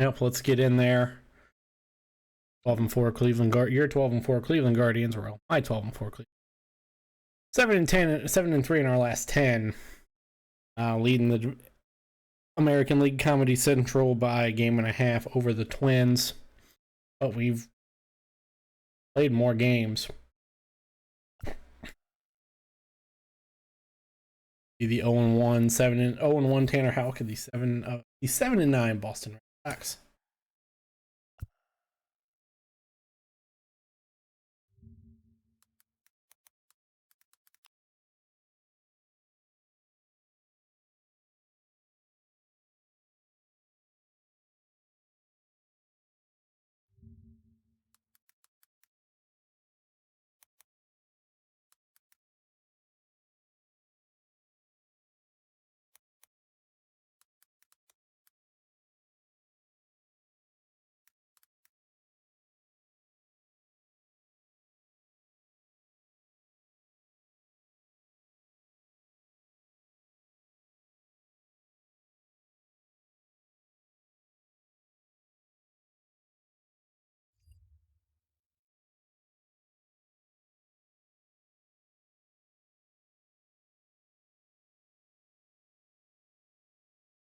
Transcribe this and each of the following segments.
Yep, let's get in there. 12-4 Cleveland Guard. You're 12-4 Cleveland Guardians. Well, my 12-4 Cleveland. 7-10, 7-3 in our last 10. Leading the American League Comedy Central by a game and a half over the Twins. But we've played more games. The 0-1, 0-1 Tanner Houck and the 7-9 Boston Red Sox.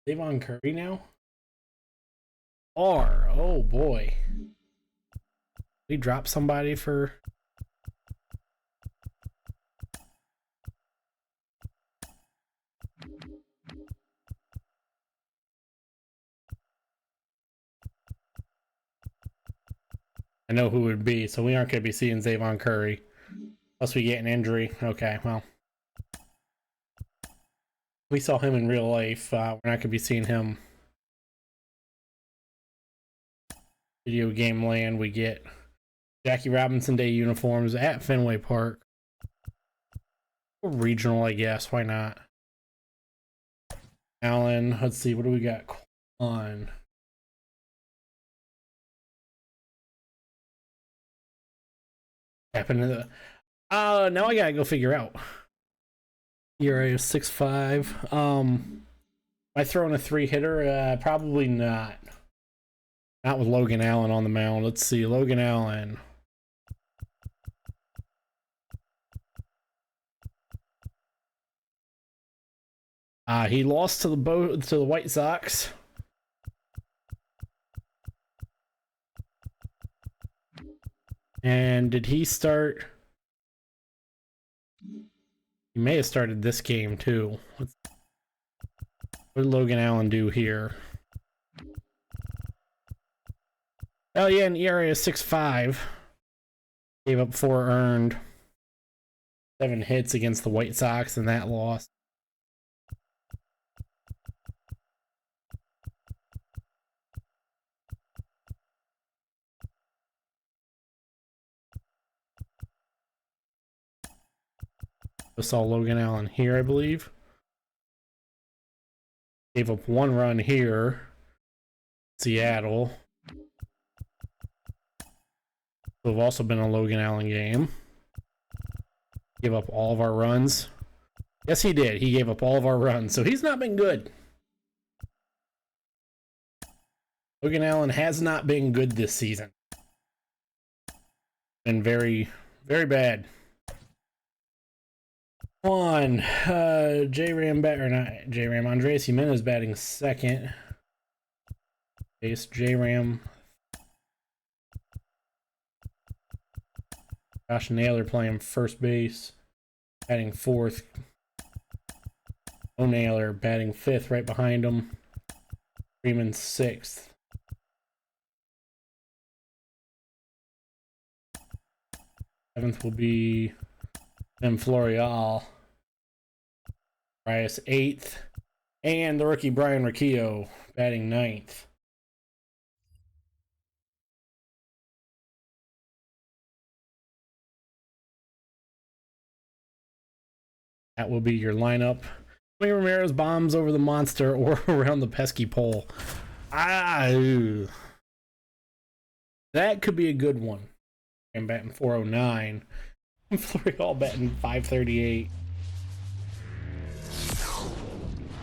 Devon Curry now? Oh boy. We dropped somebody for... I know who it would be, so we aren't going to be seeing Devon Curry. Unless we get an injury. Okay, well. We saw him in real life. We're not going to be seeing him. Video game land. We get Jackie Robinson Day uniforms at Fenway Park. Or regional, I guess. Why not? Allen. Let's see. What do we got on? Happened to the... now I gotta go figure out. ERA is 6.5. Am I throwing a 3-hitter? Probably not. Not with Logan Allen on the mound. Let's see. Logan Allen. He lost to the White Sox. And did he start? He may have started this game too. What did Logan Allen do here? Oh yeah, an ERA is 6.5. Gave up 4 earned. 7 hits against the White Sox in that loss. I saw Logan Allen here, I believe. Gave up 1 run here. Seattle. So have also been a Logan Allen game. Gave up all of our runs. Yes, he did. He gave up all of our runs, so he's not been good. Logan Allen has not been good this season. Been very, very bad. On J-Ram or not J-Ram, Andres Jimenez batting second. Base J-Ram. Josh Naylor playing first base, batting fourth. Naylor batting fifth right behind him. Freeman sixth. Seventh will be Tim Florial. Rice 8th. And the rookie Brian Riccio batting 9th. That will be your lineup. Tony Ramirez bombs over the monster or around the pesky pole. That could be a good one. I'm batting 409. Florial batting 538.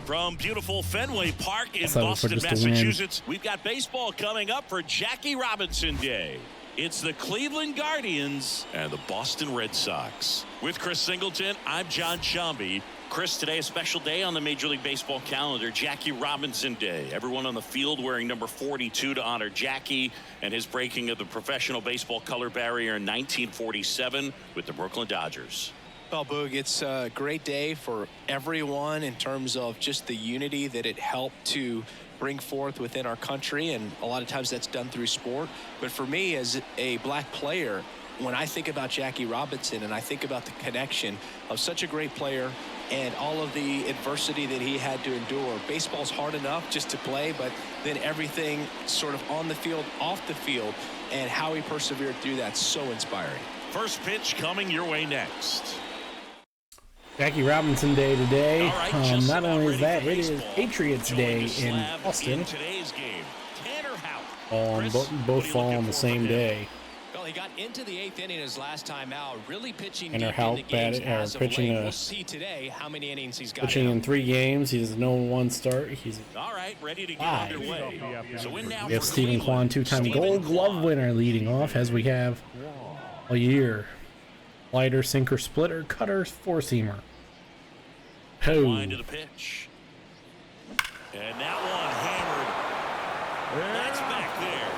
From beautiful Fenway Park in Boston, Massachusetts, we've got baseball coming up for Jackie Robinson Day. It's the Cleveland Guardians and the Boston Red Sox. With Chris Singleton, I'm John Shambi. Chris, today a special day on the Major League Baseball calendar, Jackie Robinson Day. Everyone on the field wearing number 42 to honor Jackie and his breaking of the professional baseball color barrier in 1947 with the Brooklyn Dodgers. Well, Boog, it's a great day for everyone in terms of just the unity that it helped to bring forth within our country, and a lot of times that's done through sport. But for me, as a black player, when I think about Jackie Robinson and I think about the connection of such a great player and all of the adversity that he had to endure, baseball's hard enough just to play, but then everything sort of on the field, off the field, and how he persevered through that, so inspiring. First pitch coming your way next. Jackie Robinson Day today. Right, not only is that, it is Patriots Day in Boston. Both fall on the same day. Well, he got into the 8th inning his last time out, really pitching and pitching we'll see today how many innings he's got. Pitching in 3 games, he has no 1 start. He's all right, ready to get underway. So we have Stephen Kwan, 2-time Gold Glove winner, leading off as we have all year. Slider, sinker, splitter, cutter, 4-seamer. Line to the pitch. And that one hammered. That's back there.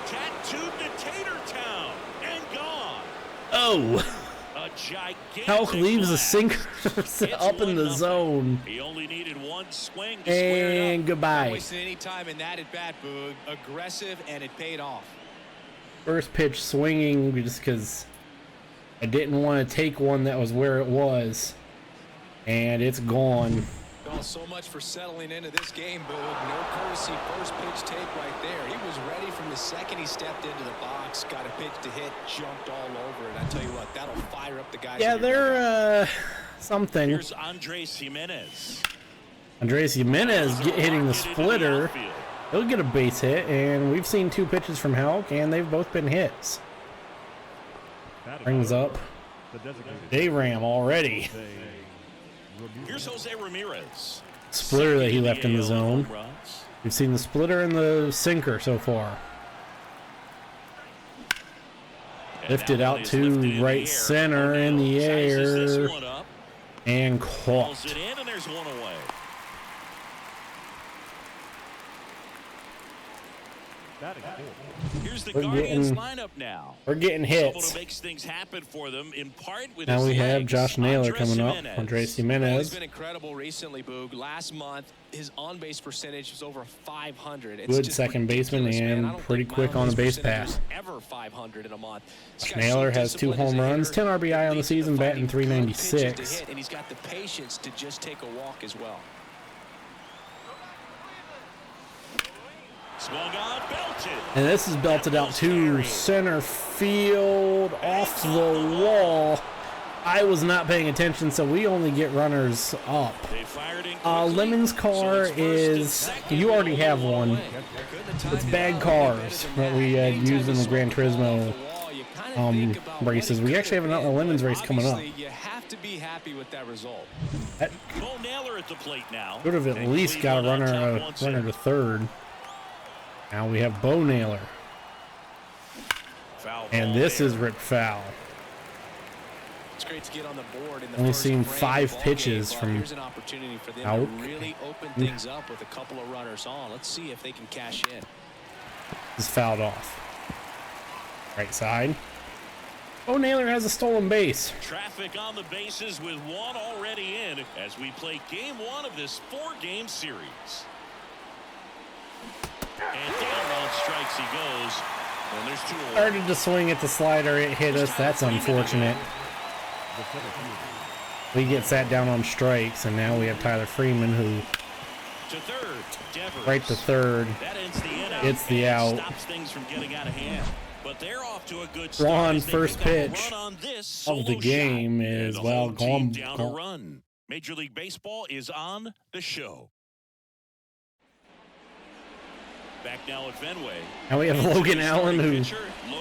Tattooed to Tater Town and gone. Oh. Houck leaves a sinker up in the zone. He only needed 1 swing to and goodbye. Not wasting any time in that at bat, Boog. Aggressive, and it paid off. First pitch swinging just because I didn't want to take one that was where it was, and it's gone. Well, so much for settling into this game, Boog. No courtesy first pitch take right there. He was ready from the second he stepped into the box, got a pitch to hit, jumped all over it. I tell you what, that'll fire up the guys. Yeah, they're something. Here's Andres Jimenez. Andres Jimenez hitting the splitter. He'll get a base hit, and we've seen 2 pitches from Houck, and they've both been hits. Brings up J-Ram already. Here's Jose Ramirez. Splitter that he left in the zone. We've seen the splitter and the sinker so far. Lifted out to right center in the air and caught. Here's the Guardians lineup now. We're getting hits. Makes things happen for them in part with now we have Josh Naylor coming up. Andres Jimenez. He's been incredible recently, Boog. Last month, his on-base percentage was over 500. It's good second baseman and pretty quick on the base pass. Ever 500 in a month. Naylor has 2 home runs, 10 RBI on the season, batting .396. And he's got the patience to just take a walk as well. Swung on, belted. And this is belted out to center field, off the wall. I was not paying attention, so we only get runners up. Lemons car is, you already have one. It's bad cars that we use in the Gran Turismo races. We actually have another Lemons race coming up. You have to be happy with that result. Could have at least got a runner to third. Now we have Bo Naylor. And this is ripped foul. It's great to get on the board in the only seen 5 pitches from here's an opportunity for them Houck. to really open things up with a couple of runners on. Let's see if they can cash in. Is fouled off. Right side. Bo Naylor has a stolen base. Traffic on the bases with 1 already in as we play game 1 of this 4-game series. And down on strikes he goes. And there's 2 away. Started to swing at the slider, it hit us. That's unfortunate. We get sat down on strikes, and now we have Tyler Freeman, who right to third. It's the out. Stops things from getting out of hand. But they're off to a good start. Ron, first pitch of the game is gone. Major League Baseball is on the show. Back now at Fenway. Now we have Logan Allen, who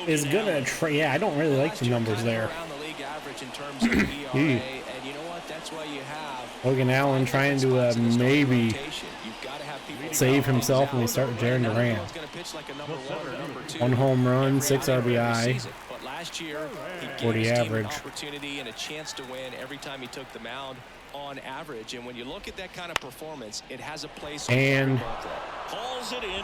is gonna I don't really like the numbers there. Around the league average in terms of ERA, and you know what? That's why you have Logan Allen trying to maybe save himself when we start with Jaron Duran. 1 home run, 6 RBI, 40 average. Opportunity and a chance to win every time he took the mound on average. And when you look at that kind of performance, it has a place. And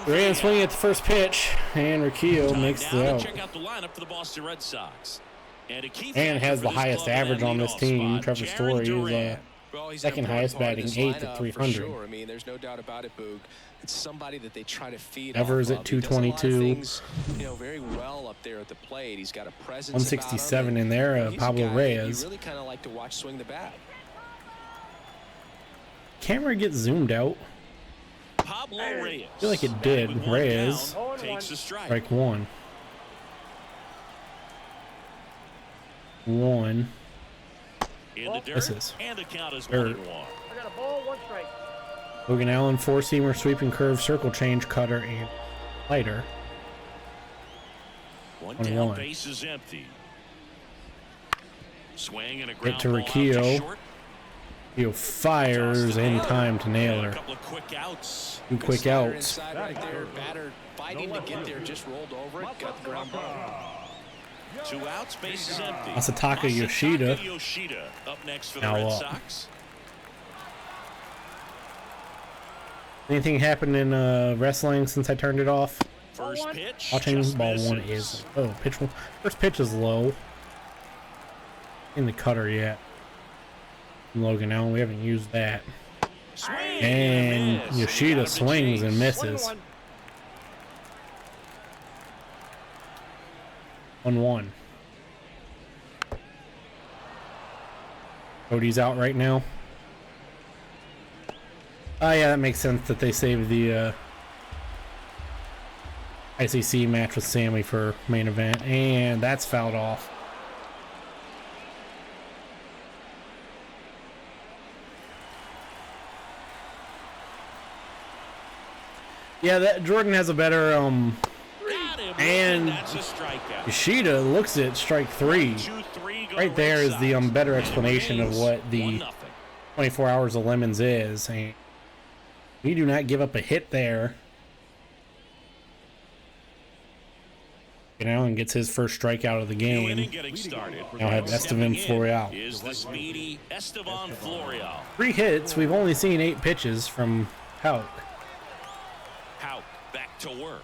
Duran swinging at the first pitch, and Riccio makes the out. Check out the lineup for the Boston Red Sox. And has the highest average on this team. Trevor Story is second highest, batting 8th at 300. Sure. I mean, there's no doubt about it, Boog. It's somebody that they try to feed. Evers at 222. Things, very well up there at the plate. He's got a presence. 167 in there. Pablo Reyes. You really kind of like to watch swing the bat. Camera gets zoomed out. Pablo Reyes. I feel like it did. Reyes takes a strike 1. 1. Misses. And the count is 1-1. I got a ball, 1 strike. Logan Allen, 4-seamer, sweeping curve, circle change, cutter, and slider. 1 down, base is empty. Swing and a ground hit to ball Riccio. Riccio fires in time to nail her. 2 quick outs. 2 quick outs. Right there, batter fighting to get there, just rolled over it, got the ground ball. 2 outs, base is empty. Masataka Yoshida. Up next for the Now Red up. Sox. Anything happened in wrestling since I turned it off? First pitch. Watching ball misses. 1 is pitch 1. First pitch is low. In the cutter yet. Logan Allen, we haven't used that. Swing And miss. Yoshida Out of the swings chase. and misses. 1-1. Cody's out right now. Oh yeah, that makes sense that they saved the ICC match with Sammy for main event, and that's fouled off. Yeah, that Jordan has a better and that's a strikeout. Yoshida looks at strike 3. 2-3 go Right there is the Red Sox. better And it explanation of remains what the 1-0. 24 Hours of Lemons is. And we do not give up a hit there. Allen gets his first strikeout of the New inning game. getting started. Now have Stepping Estevan in Florial. is the speedy Estevan Florial. 3 hits. We've only seen 8 pitches from Hauk. Hauk back to work.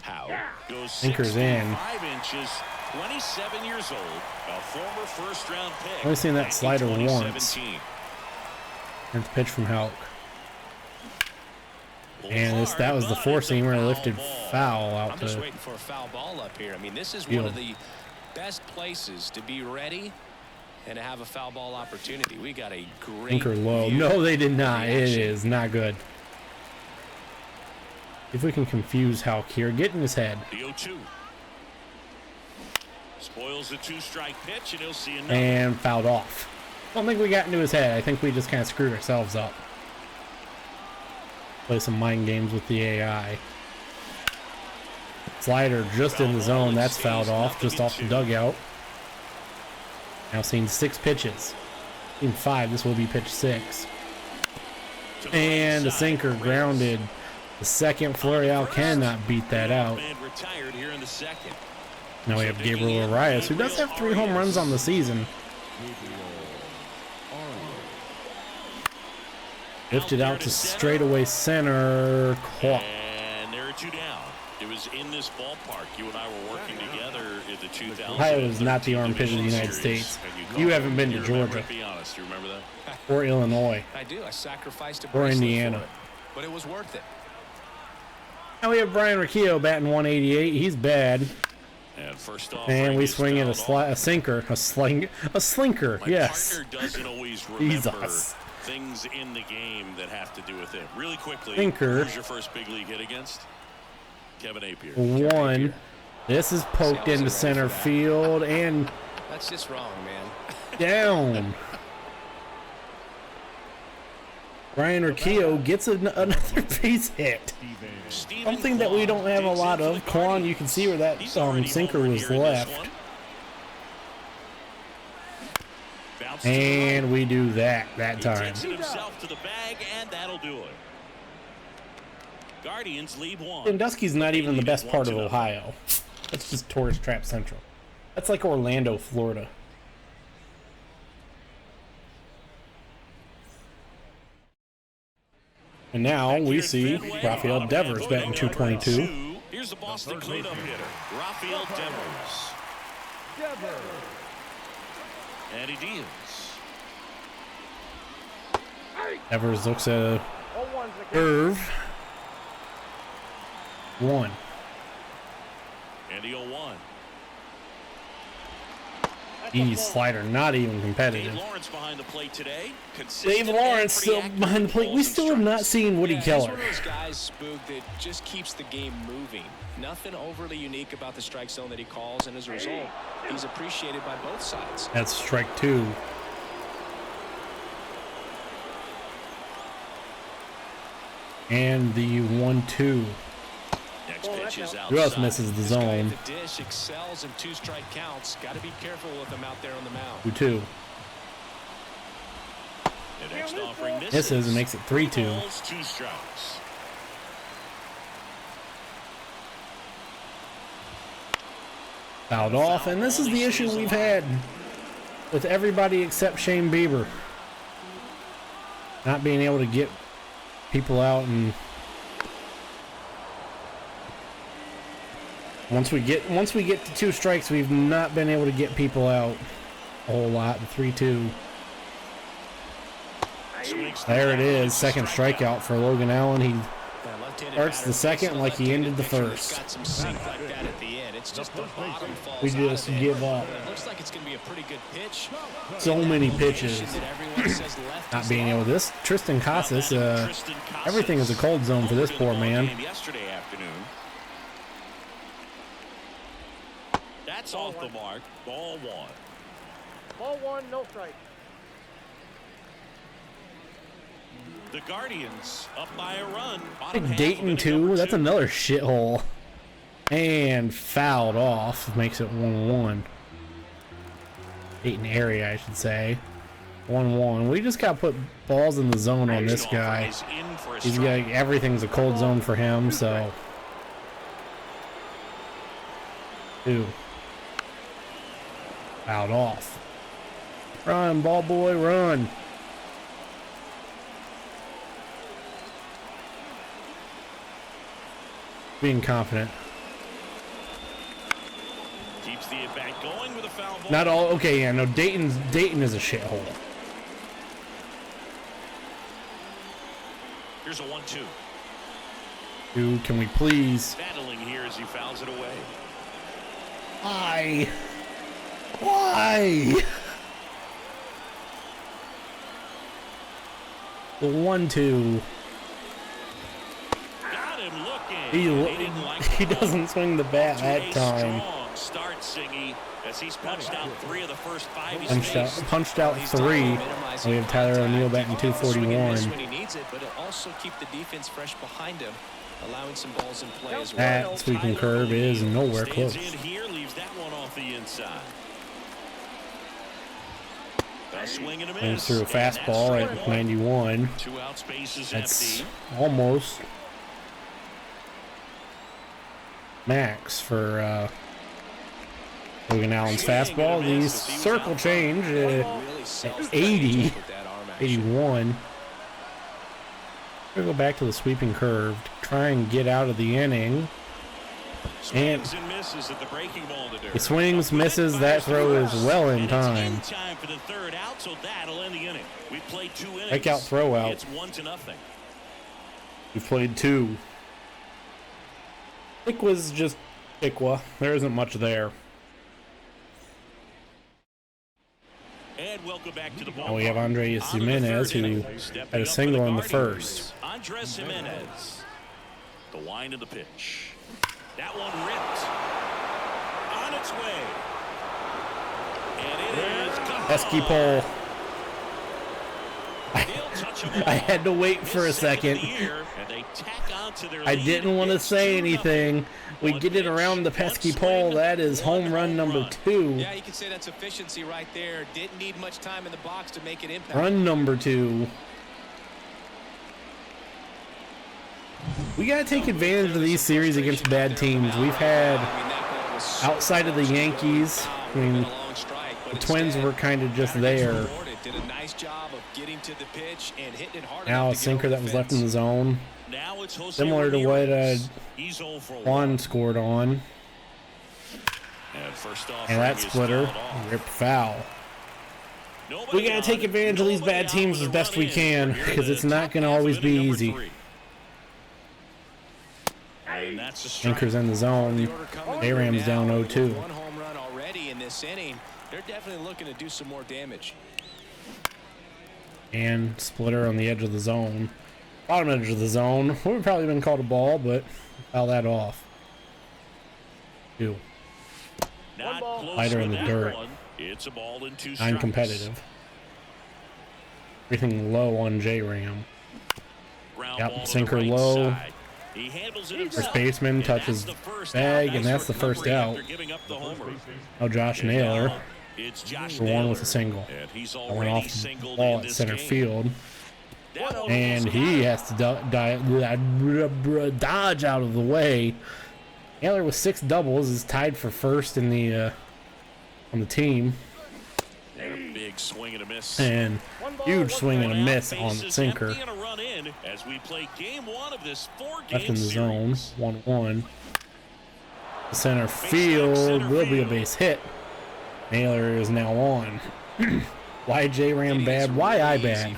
Hauk goes Sinker's 6 in. 5 inches, 27 years old, a former first-round pick. Only seen that back in slider 2017. once. That's a pitch from Hauk. And that was the 4-seamer lifted foul out I'm just to waiting for a foul ball up here. I mean, this is field. one of the best places to be ready and to have a foul ball opportunity. We got a great Sinker low. view No, they did of not. the It action. is not good. If we can confuse Hauk here, get in his head. The 0-2. Spoils the 2-strike pitch, and he'll see another. And fouled off. I don't think we got into his head. I think we just kind of screwed ourselves up. Play some mind games with the AI. Slider just in the zone. That's fouled off, just off the dugout. Now seen 6 pitches. Seen 5. This will be pitch 6. And a sinker grounded. The second. Florial cannot beat that out. Retired here in the second. Now we have Gabriel Arias, who does have 3 home runs on the season. Lifted out to straightaway center. Caught. And there are 2 down. It was in this ballpark. You and I were working together in the 2000. Ohio is not the armpit of the United States. You haven't been to Georgia. Be honest, you remember that? Or Illinois. I do. I sacrificed a Or bracelet Indiana. for it, but it was worth it. Now we have Brian Riccio batting 188. He's bad. And first off, And we Frankie's swing at fouled a sinker. A slinker. My yes. partner doesn't always remember Jesus. things in the game that have to do with it. Really quickly, Sinker. who's your first big league hit against? Kevin Apier. 1. This is poked into center field and That's just wrong, man. down. Brian Riccio gets another base hit. Something that we don't have a lot of. Quan, you can see where that sinker was left. bounce And we do that he time. takes it himself to the bag, and that'll do it. Guardians lead one. Sandusky's not even the best part of 1-0. Ohio. That's just tourist trap central. That's like Orlando, Florida. And now we see Rafael Devers batting .222. Here's the Boston cleanup hitter, Rafael Devers. And he deals. Devers looks at a 0-1's the count. curve. 1. And the 0-1. That's a Ease ball. slider, not even Dave competitive. Lawrence behind the plate today. Dave Consistent Lawrence and still pretty accurate behind the plate. We balls and still have not strikes. seen Woody He's Keller. one of those guys, Spook, that just keeps the game moving. Nothing overly unique about the strike zone that he calls, and as a result, he's appreciated by both sides. That's strike 2. And the 1-2. Next Oh, pitch that's is out. outside. Who else misses the This guy zone? at the dish excels in 2-strike counts. Got to be careful with him out there on the mound. 2-2. The next offering Misses and makes it 3-2. Balls, 2 strikes. Fouled off, and this is the issue we've had with everybody except Shane Bieber. Not being able to get people out, and once we get to 2 strikes, we've not been able to get people out a whole lot. The 3-2. There it is, second strikeout for Logan Allen. He starts the second like he ended the first. Got some sink like that at the end. It's just the bottom falls We out just of it. give up. It looks like it's going to be a pretty good pitch. So many pitches. That everyone says left Not is being able off. to. This Tristan Casas, Tristan Casas. everything is a cold zone for this poor man. Yesterday afternoon. That's off the mark. Ball 1. Ball 1, no strike. The Guardians up by a run. Like Dayton 2, that's another shithole. And fouled off, makes it 1-1. Dayton area, I should say. 1-1. We just got to put balls in the zone on this guy. He's got everything's a cold zone for him, so 2. Fouled off. Run, ball boy, run. Being confident. Keeps the at-bat going with a foul ball. Not all okay, yeah, no, Dayton is a shithole. Here's a 1-2. Dude, can we please? Battling here as he fouls it away. Why? Why? The 1-2. Got him looking. He didn't like the ball. doesn't swing the bat that A time. strong start, Singy, as he's punched out 3 of the first 5 he's Punched faced. out 3. We have Tyler O'Neill batting Swing and miss .241. when he needs it, but it'll also keep the defense fresh behind him, allowing some balls in play as well. That sweeping curve is nowhere Stands close. in here, leaves that one off the inside. A swing and a Swings miss. through a And that's fastball strike at one. 91. 2 out spaces That's empty. almost max for Logan Allen's fastball. The circle change Really sells the 80. with that arm action. 81. We're gonna go back to the sweeping curve to try and get out of the inning. Swings and misses at the breaking ball to dirt. He swings, misses. That throw is well in And time. it's in time for the 3rd out, so that'll end the inning. We played 2 innings. Strike out, throw out. It's 1-0. We've played 2. Iqua's just Iqua. There isn't much there. And welcome back to the ball. Now we have Andres Jimenez, who had a single in the first. Andres Jimenez. The wind of the pitch. That one ripped. On its way. And it is gone. Pesky pole. He'll touch I had to wait for a second. I didn't want to say anything. We get it around the pesky pole. That is home run number 2. Yeah, you can say that's efficiency right there. Didn't need much time in the box to make it impact. Run number 2. We got to take advantage of these series against bad teams. We've had, outside of the Yankees, I mean, the Twins were kind of just there. Now a sinker that was left in the zone. Similar to what Juan scored on. And that splitter, ripped foul. We got to take advantage of these bad teams as best we can, because it's not going to always be easy. Sinkers in the zone. J-Ram's down 0-2. One home run already in this inning. They're definitely looking to do some more damage. And splitter on the edge of the zone. Bottom edge of the zone. Would have probably been called a ball, but foul that off. 2. Lighter in the dirt. Non-competitive. Everything low on J-Ram. Yep, sinker low. First baseman touches bag, and that's the first out. Oh, Josh Naylor for one with a single. Went off the ball at center field. And he has to dodge out of the way. Naylor with 6 doubles is tied for first in the on the team. Big swing and a miss. And huge swing and a miss on the sinker. As we play game 1 of this 4-game left in the zone, 1-1. Center field will be a base hit. Naylor is now on. Why J-Ram bad? Why I bad?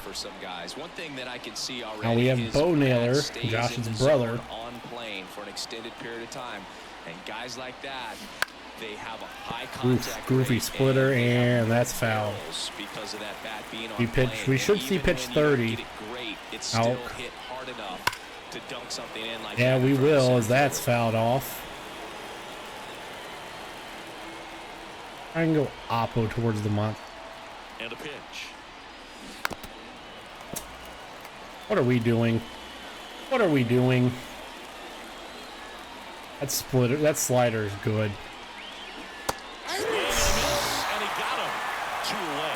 Now we have Bo Naylor, Josh's brother. On plane for an extended period of time, and guys like that, they have a high contact goofy splitter, and that's foul. Because of that bat being on we pitch. We should see pitch 30. Out. Yeah, we will, as that's fouled off. I can go oppo towards the month. And a pitch. What are we doing? What are we doing? That splitter, that slider is good.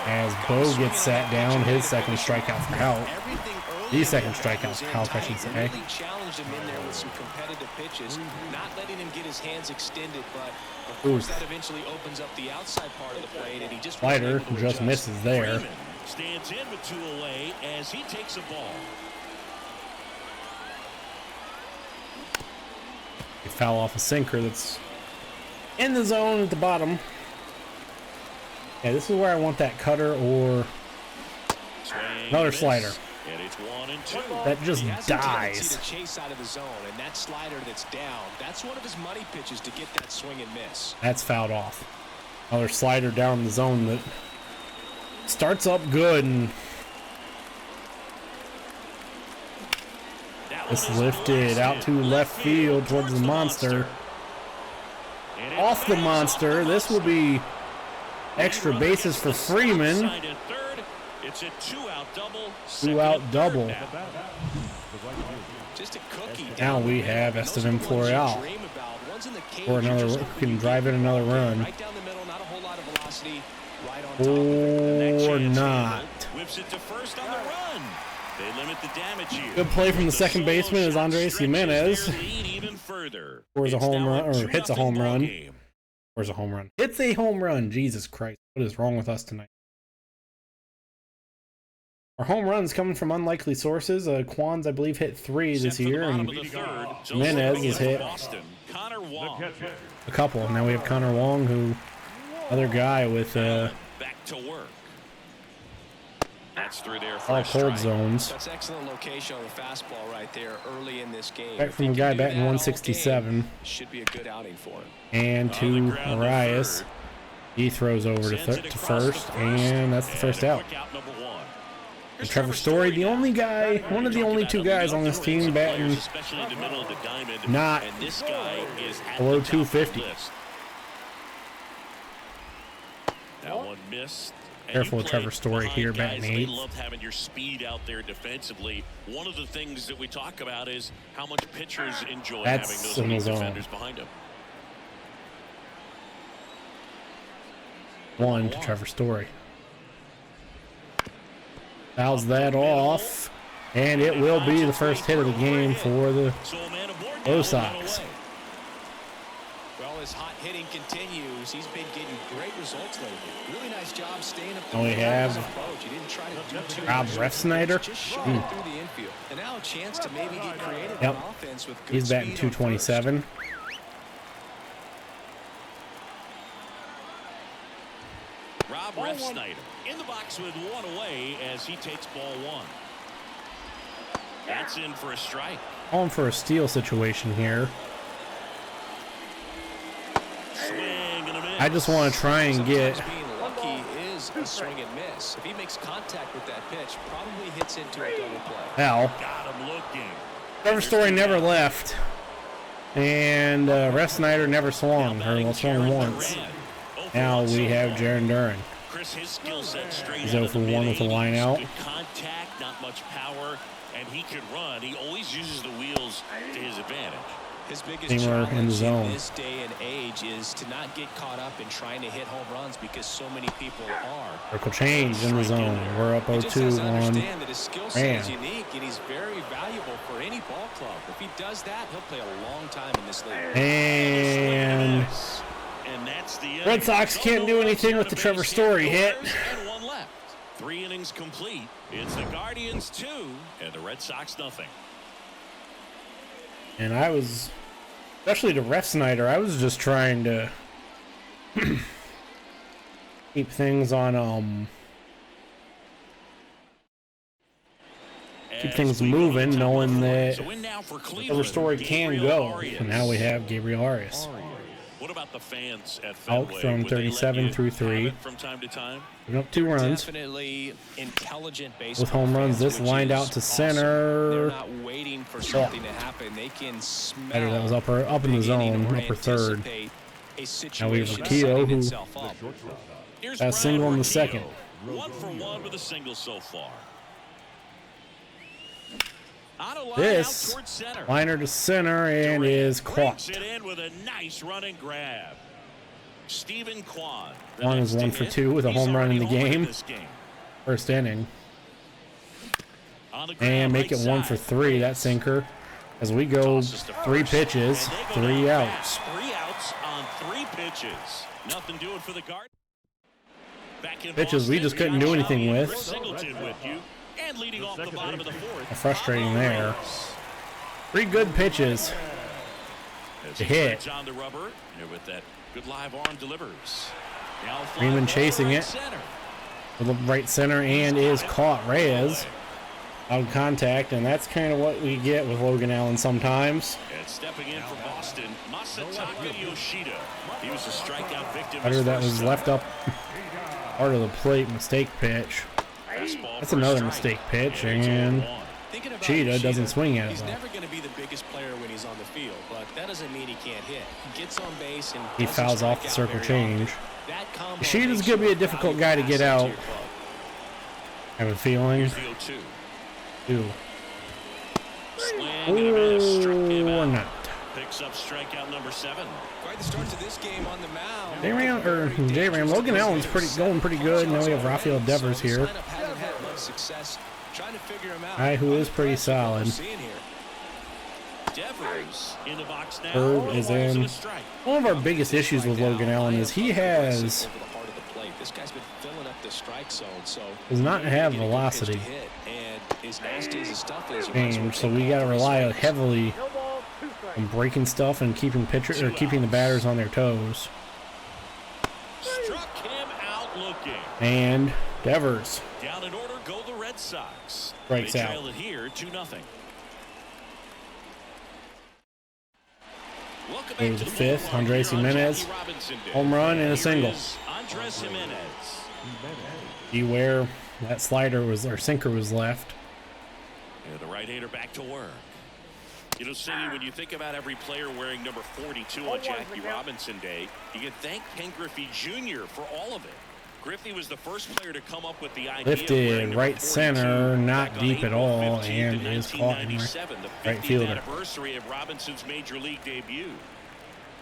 As Bo gets sat down, his second strikeout for Houck. The second strikeout for Houck, I should say. Really challenged him in there with some competitive pitches, not letting him get his hands extended, but of course that eventually opens up the outside part of the plate, and he just slider just misses there. Freeman stands in with 2 away as he takes a ball. He foul off a sinker that's in the zone at the bottom. Yeah, this is where I want that cutter or another slider. And it's 1-2. That just dies. To chase out of the zone, and that slider that's down, that's one of his money pitches to get that swing and miss. That's fouled off. Another slider down the zone that starts up good and it's lifted out to left field towards the monster. Off the monster. This will be extra bases for Freeman. It's a 2-out double. 2-out double. Just a cookie. Now we have Esteban Florial for another. Can drive in another run. Right down the middle, not a whole lot of velocity. Right on top. Or not. Whips it to first on the run. They limit the damage here. Good play from the second baseman is Andres Jimenez. Scores a home run, or hits a home run. Scores a home run. Hits a home run. Jesus Christ. What is wrong with us tonight? Our home runs coming from unlikely sources. Quans, I believe, hit 3 this year, and Jimenez has hit a couple. Now we have Connor Wong, who other guy with back to work. That's through there for all cold zones. That's excellent location on the fastball right there early in this game. Back from a guy batting 167. Should be a good outing for him. And to Arias. He throws over to first, and that's the first out. And Trevor Story, the only guy, one of the only 2 guys on this team batting not below 250. That one missed. Careful with Trevor Story here, batting They eighth. love having your speed out there defensively. One of the things that we talk about is how much pitchers enjoy having those elite defenders behind them. 1 to Trevor Story. Fouls that off, and it will be the first hit of the game for the Red Sox. Well, as hot hitting continues, he's been getting great results lately. Really nice job staying up the We have You didn't try to do too Rob much. Refsnyder. Just shot it through the infield. And now a chance to maybe get creative on offense with good He's batting speed on first. .227. Rob Refsnyder in the box with one away as he takes ball one. That's in for a strike. Calling for a steal situation here. Swing and a miss. I just want to try and get. Sometimes being lucky is a swing and miss. If he makes contact with that pitch, probably hits into a double play. Al. Got him looking. Trevor Story never left. And Refsnyder never swung. Or swung once. Now we have Jaron Duran. His skill set straight He's 0 for 1 with a line out. Good contact, not much power, and he can run. He always uses the wheels to his advantage. His biggest Seamer challenge in the zone. in this day and age is to not get caught up in trying to hit home runs because so many people are. Circle change in the zone. We're up He just 0-2 has to on understand that his skill set is Ram. unique and he's very valuable for any ball club. If he does that, he'll play a long time in this league. And that's the Red Sox can't do anything with the Trevor Story hit. And one left. 3 innings complete. It's the Guardians 2 and the Red Sox nothing. And I was, especially to Refsnyder, I was just trying to keep things on keep things moving, knowing that Trevor Story can go. And now we have Gabriel Arias. What about the fans at Out Fenway? from Would they let 37 you through have 3. it from time to time? Putting up 2 runs. Definitely intelligent baseball With home runs, fans, this which lined is out to awesome. center. They're not waiting for something to happen. They can smell. Better, that was up in the zone, upper third. Now we have Keogh, who Here's got a single in the Keogh. second. 1 for 1 with a single so far. On a line out This towards center. liner to center and is Brings caught. it in with a nice running grab. Stephen Kwan. the Kwan next is to 1 for hit. 2 with a He's home run in already the homered game. this game. First inning. On the ground, And make right it 1 for side. 3, that sinker. As we go Tosses to 3 first, pitches, and they go 3 down outs. fast. 3 outs on 3 pitches. Nothing doing for the Guard. Back in Pitches we Boston, just couldn't do anything with. Chris Singleton with you, and leading off the bottom of the 4th. Frustrating Pablo there. Reyes. 3 good pitches As to he hit. spreads on the rubber, and with that good live arm delivers. Now fly Freeman ball chasing right it. center. With the right center and is caught. Reyes out of contact, and that's kind of what we get with Logan Allen sometimes. And stepping in for Boston, Masataka Yoshida. He was a strikeout victim. Cutter his that first was time. left up part of the plate, mistake pitch. Fastball That's for a another strike. mistake pitch, And it's and 0-1. Thinking about Cheetah doesn't swing at it He's though. never going to be the biggest player when he's on the field, but that doesn't mean he can't hit. He gets on base and He doesn't fouls off strike the out circle very change. often. That Yoshita's gonna be a difficult guy to get out. I have a feeling. Here's the 0-2. Ooh. Swing and a miss, struck him Or out. not. Picks up strikeout number 7. Quite the start to this game on the mound. J-Ram, Logan Allen's going pretty good. Now we have Rafael Devers here. Lineup hasn't had much success trying to figure him out. Guy who is pretty solid. Devers in the box now. Third is Balls and in. a strike. One of our biggest issues with Logan Allen is he has Over the heart of the plate. This guy's been filling up the strike zone, so does not have getting a good pitch to velocity hit, and as nasty as his stuff is, you might as well change, so take we all got to the rely swings. heavily No ball, 2 strikes. on breaking stuff and keeping the batters on their toes. Struck him out looking. And Devers Down in order go the Red Sox. Strikes they out. trail it here 2-0. Welcome It back was to the the fifth, ballpark Andres here on Jimenez. Jackie Robinson Day. Home run and a Here single. is Andres Jimenez. beware that slider was, or sinker was left. Yeah, the right-hander back to work. You know, Cindy, when you think about every player wearing number 42 on Jackie Robinson Day, you can thank Ken Griffey Jr. for all of it. Griffey was the first player to come up with the idea. Lifted right center, not deep at all, and is caught in right fielder. Anniversary of Robinson's major league debut.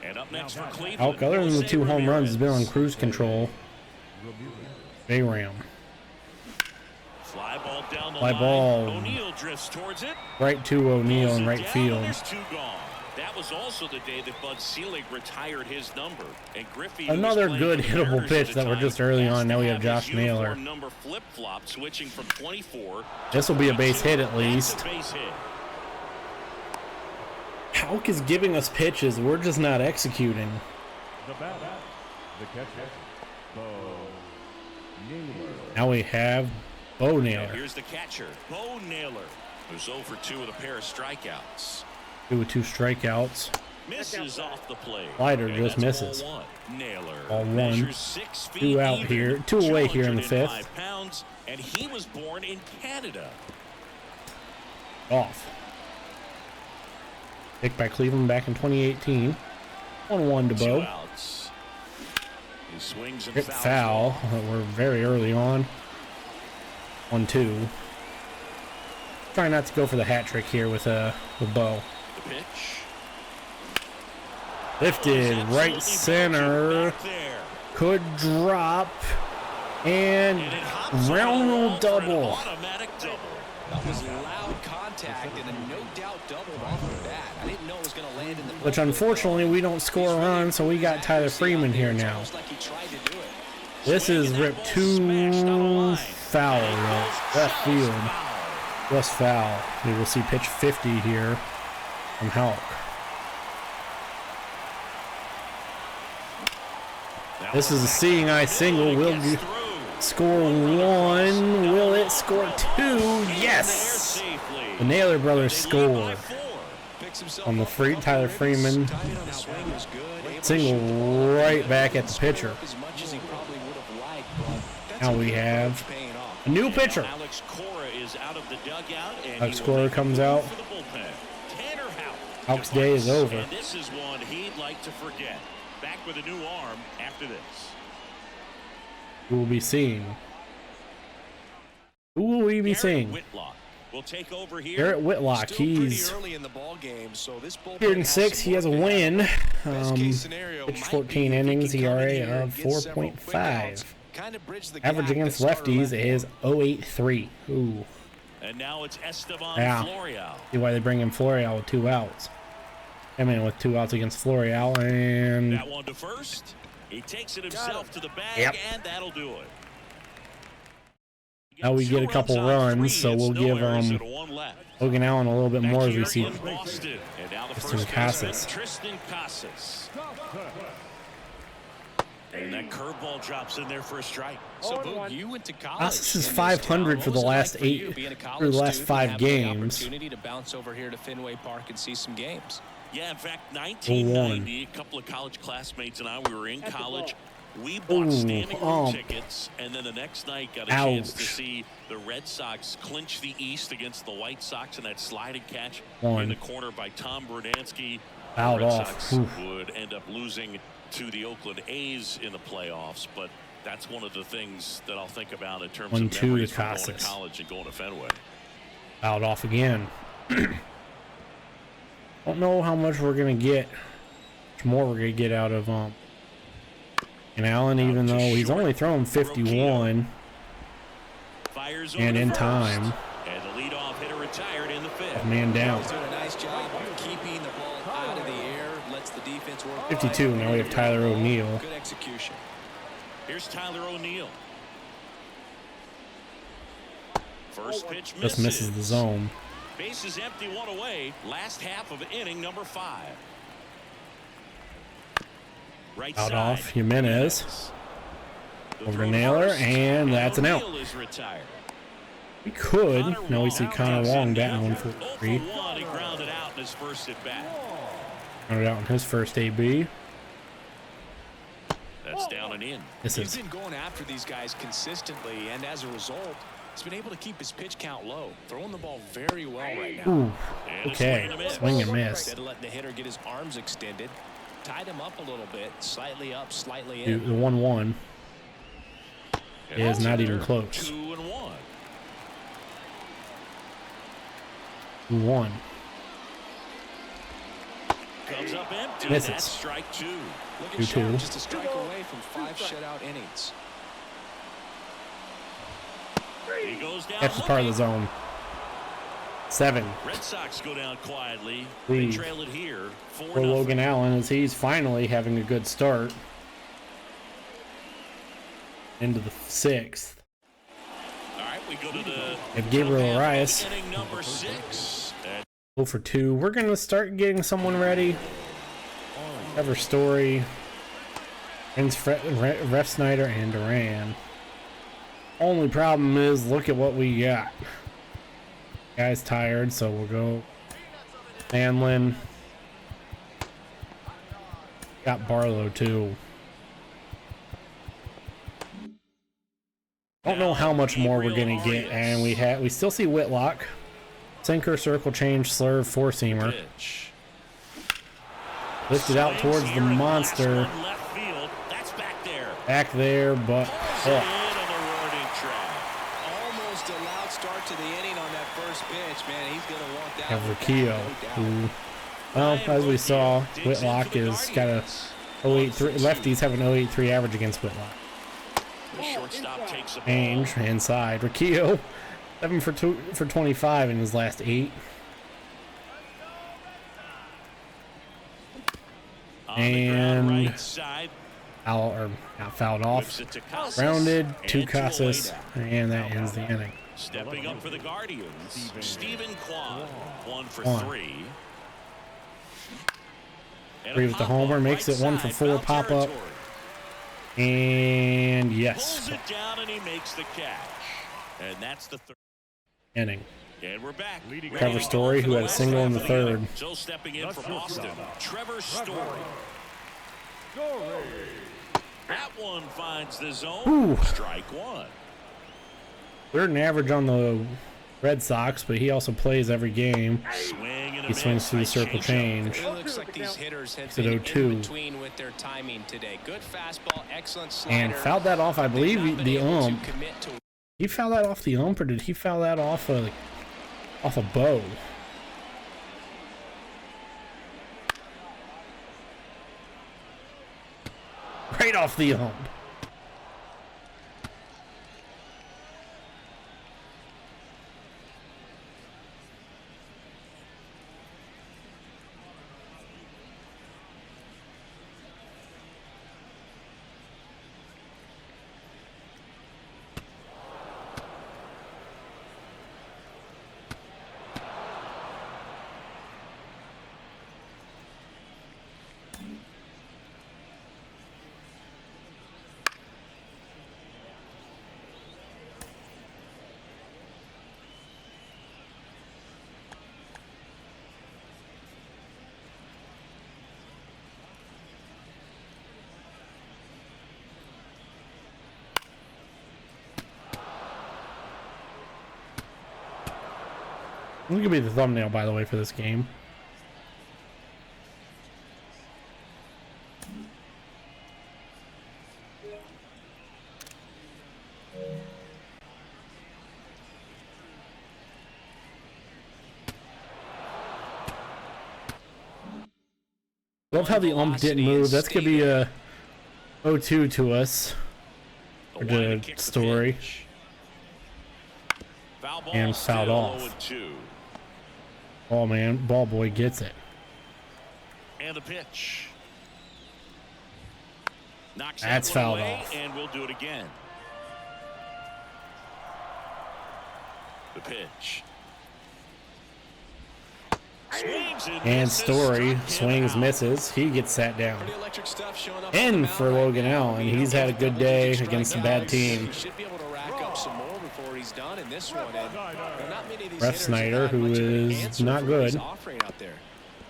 And up next for Cleveland. Hulk, other than the 2 home runs, has been on cruise control. Bayram. Fly ball down the Fly line. ball. O'Neal drifts towards it. Right to O'Neal in right field. There's 2 gone. That was also the day that Bud Selig retired his number. And Griffey, another good hittable pitch that we're just early on. Now we have Josh Naylor. Number flip-flop, switching from 24. This will be a base hit at least. Hulk is giving us pitches. We're just not executing. Now we have Bo Naylor. Here's the catcher, Bo Naylor, who's 0 for 2 with a pair of strikeouts. 2 with 2 strikeouts. Misses off the plate. Slider just misses. Ball 1. Naylor. Ball 1. 2 out here. 2 away here in the 5th. Pounds, and he was born in Canada. Off. Picked by Cleveland back in 2018. 1-1 to Bo. He swings and Hit foul. We're very early on. 1-2. Try not to go for the hat trick here with Bo. The pitch. Lifted right center. Could drop. And round double. Automatic double. That was loud contact and a no doubt double off the bat. I didn't know it was going to land in the Which unfortunately we don't score a run, so we got Tyler Freeman here now. This is ripped 2 foul. Left field. Just foul. We will see pitch 50 here from Hulk. This is a seeing eye single. Will score 1. Will it score 2? Yes! The Naylor brothers score on the Tyler Freeman single right back at the pitcher. Now we have a new pitcher. Alex Cora comes out. Hulk's day is over. And this is one he'd like to forget. Back with a new arm after this. Who will be seeing? Who will we be seeing? Whitlock will take over here. Garrett Whitlock. He's here in 6. He has a win. Pitched 14 innings. ERA of 4.5. Average against lefties is 0.83. Ooh. And now it's Esteban Florial. See why they bring in Florial with 2 outs. I mean, with 2 outs against Florial, and that one to first. He takes it himself to the bag, and that'll do it. Now we get a couple runs, so we'll give Logan Allen a little bit more as we see Tristan Casas. And that curveball drops in there for a strike. So Boog, you went to college. Casas is 500 for the last 5 games. Opportunity to bounce over here to Fenway Park and see some games. Yeah, in fact, 1990, a couple of college classmates and I, we were in college. We bought standing room tickets, and then the next night got a chance to see the Red Sox clinch the East against the White Sox in that sliding catch in the corner by Tom Brunansky. The Red Sox would end up losing to the Oakland A's in the playoffs, but that's one of the things that I'll think about in terms of memories from going to college and going to Fenway. Fouled off again. Don't know how much we're gonna get. Much more we're gonna get out of and Allen, even though he's only thrown 51 and in time. And the leadoff hitter retired in the 5th. Man down. Doing a nice job of keeping the ball out of the air. Lets the defense work. 52. Now we have Tyler O'Neal. Good execution. Here's Tyler O'Neal. First pitch just misses the zone. Base is empty, 1 away. Last half of inning number 5. Right out side. Off Jimenez. Over to Naylor, and that's an out. We could. Now we see Connor Wong batting 1 for 3. He grounded out in his first at bat. Grounded out in his first AB. That's down and in. He's been going after these guys consistently, and as a result, he's been able to keep his pitch count low, throwing the ball very well right now. Ooh. Okay, swing and miss. Instead of letting the hitter get his arms extended, tied him up a little bit, slightly up, slightly in. The 1-1. is not even close. 2-1. 1. Comes up empty. Misses. That's strike 2. Look at 2-2. Sharon, just a strike away from 5 shutout innings. He goes down. Catches part of the zone. 7. Red Sox go down quietly. Lead. They trail it here. For Logan Allen, as he's finally having a good start. Into the 6th. All right, we go to the If Gabriel Arias inning number 6. 0 for 2. We're going to start getting someone ready. Trevor Story, Ref Snyder, and Duran. Only problem is, look at what we got. Guy's tired, so we'll go Manlin. Got Barlow too. Don't know how much more we're gonna get, and we still see Whitlock. Sinker, circle change, slurve, four-seamer. Lifted out towards the monster. Back there, but Almost a loud start to the inning on that first pitch, man. He's gonna want that. have Riccio, who, well, as we saw, Whitlock has got a 0.83. Lefties have an 0.83 average against Whitlock. Change inside. Riccio, 7 for 25 in his last 8. And got fouled off. Rounded, 2 Casas, and that ends the inning. Stepping up for the Guardians, Stephen Kwan, 1 for 3. 3 with the homer, makes it 1 for 4 pop up. And yes. Pulls it down and he makes the catch. And that's the 3rd inning. And we're back. Trevor Story, who had a single in the 3rd. So stepping in for Boston, Trevor Story. That one finds the zone. Ooh. Strike 1. 3rd in average on the Red Sox, but he also plays every game. He swings through the circle change. It looks like these hitters have It's at been 0-2. in between with their timing today. Good fastball, excellent slider. And fouled that off, I believe, the ump. He fouled that off the ump, or did he foul that off a bow? Right off the ump. This could be the thumbnail, by the way, for this game. Love how the ump didn't move. That's gonna be a 0-2 to us. Or to Story. And fouled off. Oh man, ball boy gets it. And the pitch. Knocks That's that one fouled away, off. and we'll do it again. The pitch. Swings And misses, Story struck him swings, out. misses. He gets sat down. Pretty electric stuff showing up And on the for mound right Logan now. Allen, I mean, he's had a he'll good get day double-digit against a strikeouts. bad team. He should be able to rack up some more before he's done in this one. And not many of these Ref hitters Snyder, have who much of an is answer not for what he's good. offering out there.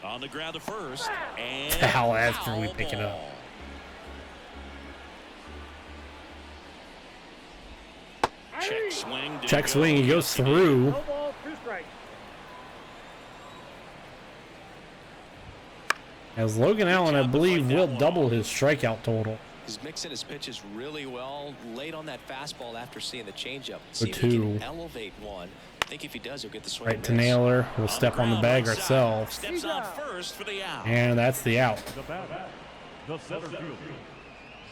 On the ground to first. And Foul after we foul pick it up. ball. Check swing. Did Check it swing, he go? goes through. No ball, 2 strikes. As Logan Allen, I believe, will double his strikeout total. He's mixing his pitches really well, late on that fastball after seeing the changeup. See if two. he can elevate one. I think if he does, he'll get the swing. Right to Naylor. We'll step on the bag ourselves. Steps on first for the out. And that's the out. The center fielder,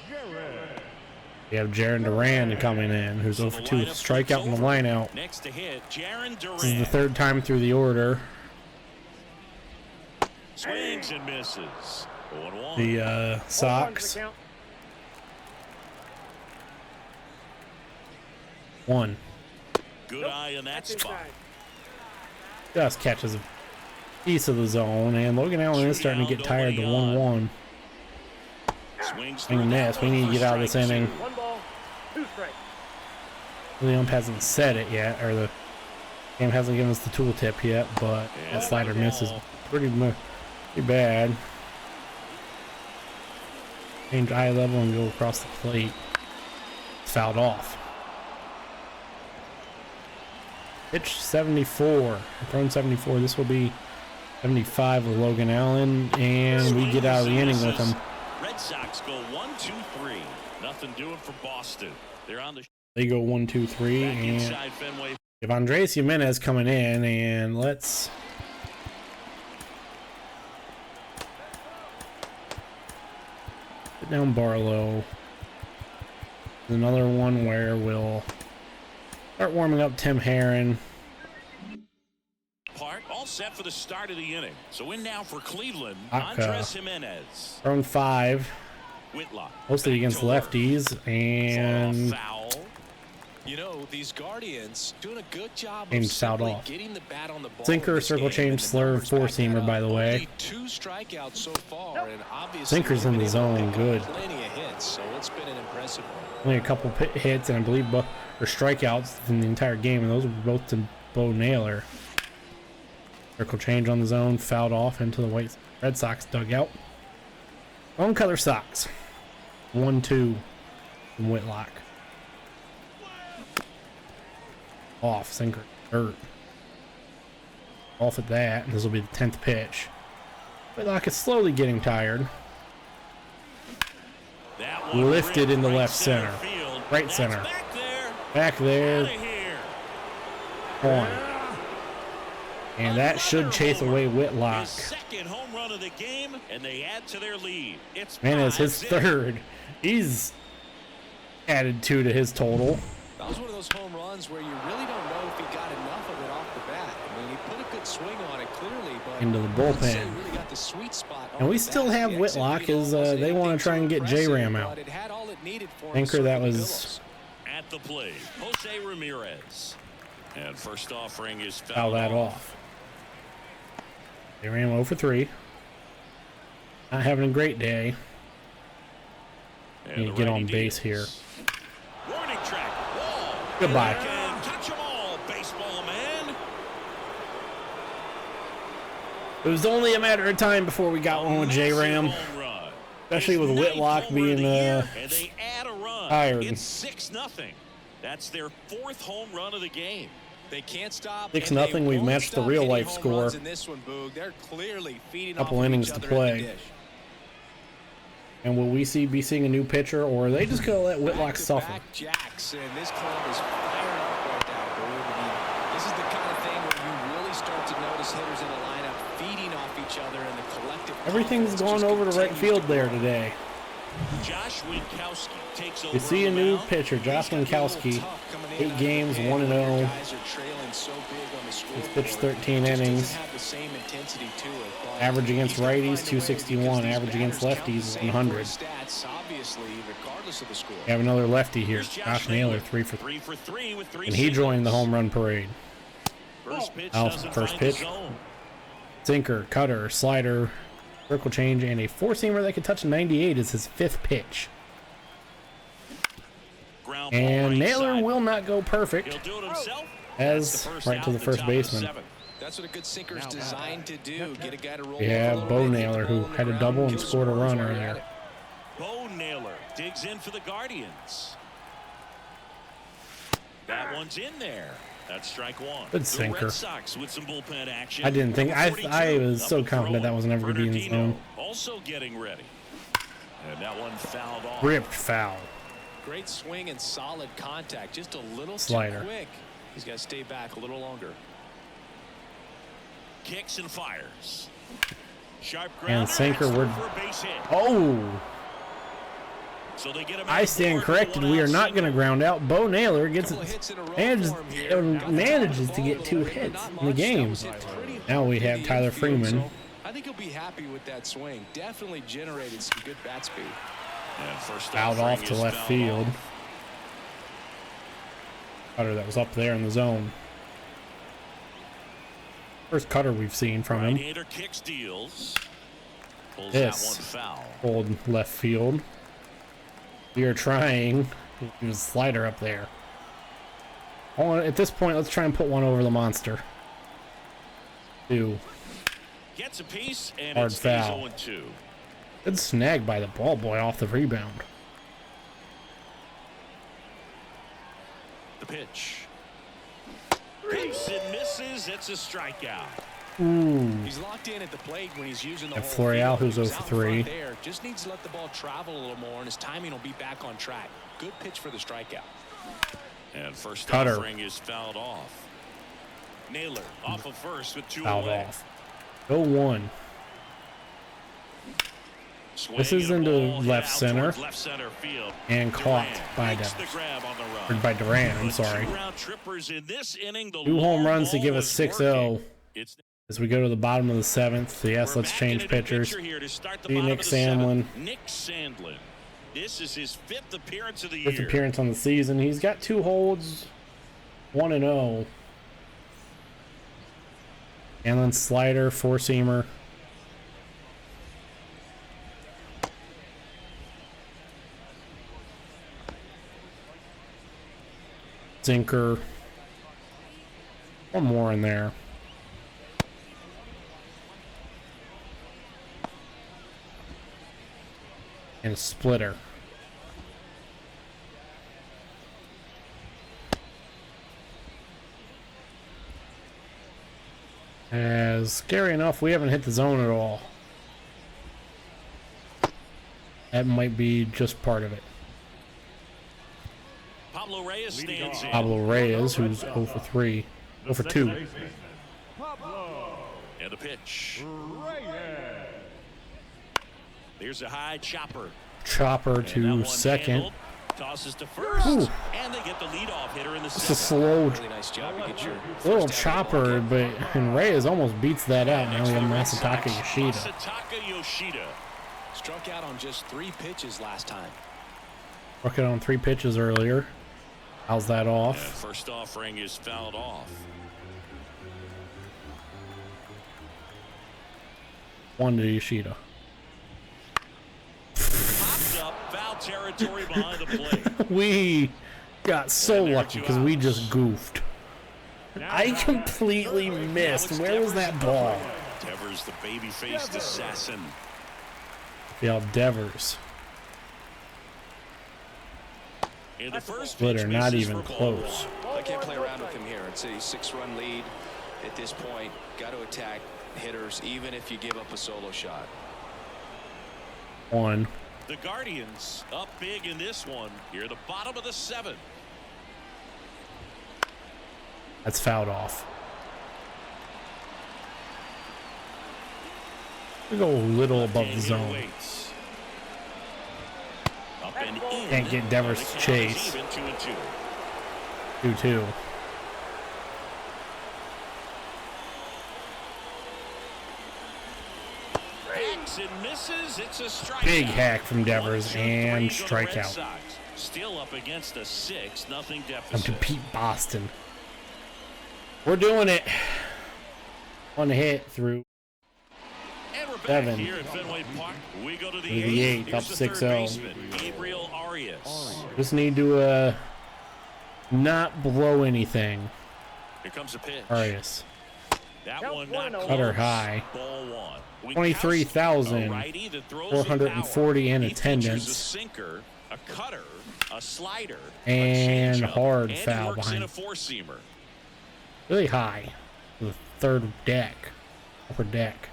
Jared. We have Jaron Duran coming in, who's 0 for 2 with a strikeout in the lineout. Next to hit, Jaron Duran. This is the third time through the order. Swings and misses. 0-1. The Sox. 1. Good eye in that spot. Just catches a piece of the zone, and Logan Allen is starting to get tired to 1-1. Swings Swing and miss. We need to get out of this inning. 1 ball, 2 strikes. The ump hasn't said it yet, or the game hasn't given us the tooltip yet, but that slider misses pretty bad. Change eye level and go across the plate. It's fouled off. Pitch 74. Thrown 74. This will be 75 with Logan Allen, and we get out of the inning with him. Red Sox go 1-2-3. Nothing doing for Boston. They're on the. They go 1-2-3, and Inside Fenway. if Andres Jimenez coming in, and let's put down Barlow. Another one where we'll start warming up Tim Herron. Park all set for the start of the inning. So in now for Cleveland, Aka. Andres Jimenez. Thrown 5, Whitlock. mostly against lefties, and Foul. You know, these Guardians doing a good job And of fouled simply off. getting the bat on the ball. Sinker, in this circle game, change, and the slurve, numbers back that four-seamer, up. by the way. Only 2 strikeouts so far, and obviously Sinker's in the they've been able to zone, pick good. up plenty of hits, so it's been an impressive one. only a couple hits, and I believe or strikeouts in the entire game, and those were both to Bo Naylor. Circle change on the zone, fouled off into the Red Sox dugout. Own color Sox. 1-2 from Whitlock. Off, sinker, dirt. Off at that, and this will be the 10th pitch. Whitlock is slowly getting tired. That one Lifted into right left center. field. Right That's center. Back there. Back there, Outta here. point. And that should chase away Whitlock. His second home run of the game, and they add to their lead. It's Man, it's his 5-0. third. He's added 2 to his total. That was one of those home runs where you really don't know if he got enough of it off the bat. I mean, he put a good swing on it clearly, but Into the bullpen. really got the sweet spot And we still have Whitlock as they want to try and get J-Ram out. Anchor, that was At the plate, Jose Ramirez. And first offering is foul that off. They ran 0 for 3. Not having a great day. Need to get on base here. Warning track. Wall. Goodbye. And touch 'em all, baseball man. It was only a matter of time before we got one with J-Ram. Home run. Especially with His Whitlock 9th home run of being, the year, and they add a run. tired. It's 6-0. That's their 4th home run of the game. They can't stop. 6-0. We've matched the real life score. In this one, Boog. They're clearly feeding Couple off innings each to other in the play. dish. And will we be seeing a new pitcher, or are they just going to let Whitlock suffer? Back-to-back jacks, and this club is firing up right now, Boog. I mean, this is the kind of thing where you really start to notice hitters in the lineup feeding off each other, and the collective Everything's confidence going just over to right continues field to there grow. today. Josh Winkowski takes over. You see a on the new mound. pitcher, Josh Winkowski. 8 games, 1-0. He's pitched 13 innings. Average against righties, 261. Average against lefties, 100. We have another lefty here, Here's Josh Naylor, 3 for 3 for 3 with 3 and he joined the singles. home run parade. First pitch Out doesn't first find the pitch. zone. Sinker, cutter, slider, circle change, and a 4-seamer that can touch 98 is his 5th pitch. Ground ball And right Naylor side. will not go perfect, He'll do it himself. as right to the first baseman. That's what a good sinker is designed to do. Get a guy to roll. We have over a Bo little bit, get Naylor, the ball who on the had a ground, double and kill scored a some run runs while you're at earlier. it. Bo Naylor digs in for the Guardians. That one's in there. That's strike 1. Good The sinker. Red Sox with some bullpen action. I didn't think- Number I 42, was so up and confident that throwing. wasn't ever gonna be in the Bernardino zone. Also getting ready. And that one fouled off. Ripped foul. Great swing and solid contact. Just a little Slider. too quick. He's got to stay back a little longer. Kicks and fires. Sharp And grounder sinker. for We're a base hit. Oh. So they get him I stand corrected. We are not going to ground out. Bo Naylor gets manages to get 2 hits in the game. Now we have Tyler Freeman. I think he'll be happy with that swing. Definitely generated some good bat speed. And first Fouled off to left field. Cutter that was up there in the zone. First cutter we've seen from him. Right-hander kicks, deals. Pulls This that one foul. old left field. We are trying. There's a slider up there. Oh, at this point, let's try and put one over the monster. 2. Gets a piece and Hard it's foul. 0-2. Good snag by the ball boy off the rebound. The pitch. Hits and misses. It's a strikeout. Ooh. He's locked in at the plate when he's using the And whole Florial, field. who's He's 0 for out front 3. there. Just needs to let the ball travel a little more, and his timing will be back on track. Good pitch for the strikeout. And first Cutter. offering is fouled off. Naylor off of first with 2 Fouled away. off. 0-1. This is into left center and caught by Duran. I'm sorry. 2 home runs to give us 6-0 as we go to the bottom of the 7th. Yes, let's change pitchers. See Nick Sandlin. Nick Sandlin. This is his 5th appearance of the year. 5th appearance on the season. He's got 2 holds, 1-0. Sandlin slider, 4-seamer. Sinker. One more in there. And a splitter. As scary enough, we haven't hit the zone at all. That might be just part of it. Pablo Reyes stands in. Pablo Reyes, who's 0 for 3. 0 for 2. And a pitch. There's a high chopper. Chopper to second. Handled, tosses to first. Ooh. And they get the leadoff hitter in the It's a second. slow Really nice job to get your little first out of the chopper, ball. and Reyes almost beats that out. Now we have Next to the Red Masataka Sox, Yoshida. Masataka Yoshida. Struck out on just 3 pitches last time. Struck it on 3 pitches earlier. How's that And off? first offering is fouled off. 1 to Yoshida. Popped up, foul territory behind the plate. We got so And there are lucky 2 because we outs. just goofed. I completely missed. Where was that ball? Devers, the baby-faced assassin. Yeah, Devers. In the first Splitter, pitch, not misses even for ball close. one. I can't play around with him here. It's a 6-run lead at this point. Got to attack hitters even if you give up a solo shot. 1. The Guardians up big in this one. Here at the bottom of the 7th. That's fouled off. We go a little above the zone. Waits. Up and in. Can't get Devers to chase. 2-2. Hacks and misses. It's a strikeout. Big hack from Devers 1-2-3 and go the Red strikeout. Sox. Still up against a 6-0 Come deficit. to Pete Boston. We're doing it. 1 hit through And we're back 7. here at Fenway Park. We go to the To the 8th. eighth, up Here's the 6-0. third baseman, Gabriel Arias. Just need to not blow anything. Here comes a pitch. Arias. That one not close. Cutter high. Ball 1. 23,440 in He features a attendance. sinker, a cutter, a slider, And a changeup, hard and he foul works behind. in a 4-seamer. Really high. The 3rd deck. Upper deck.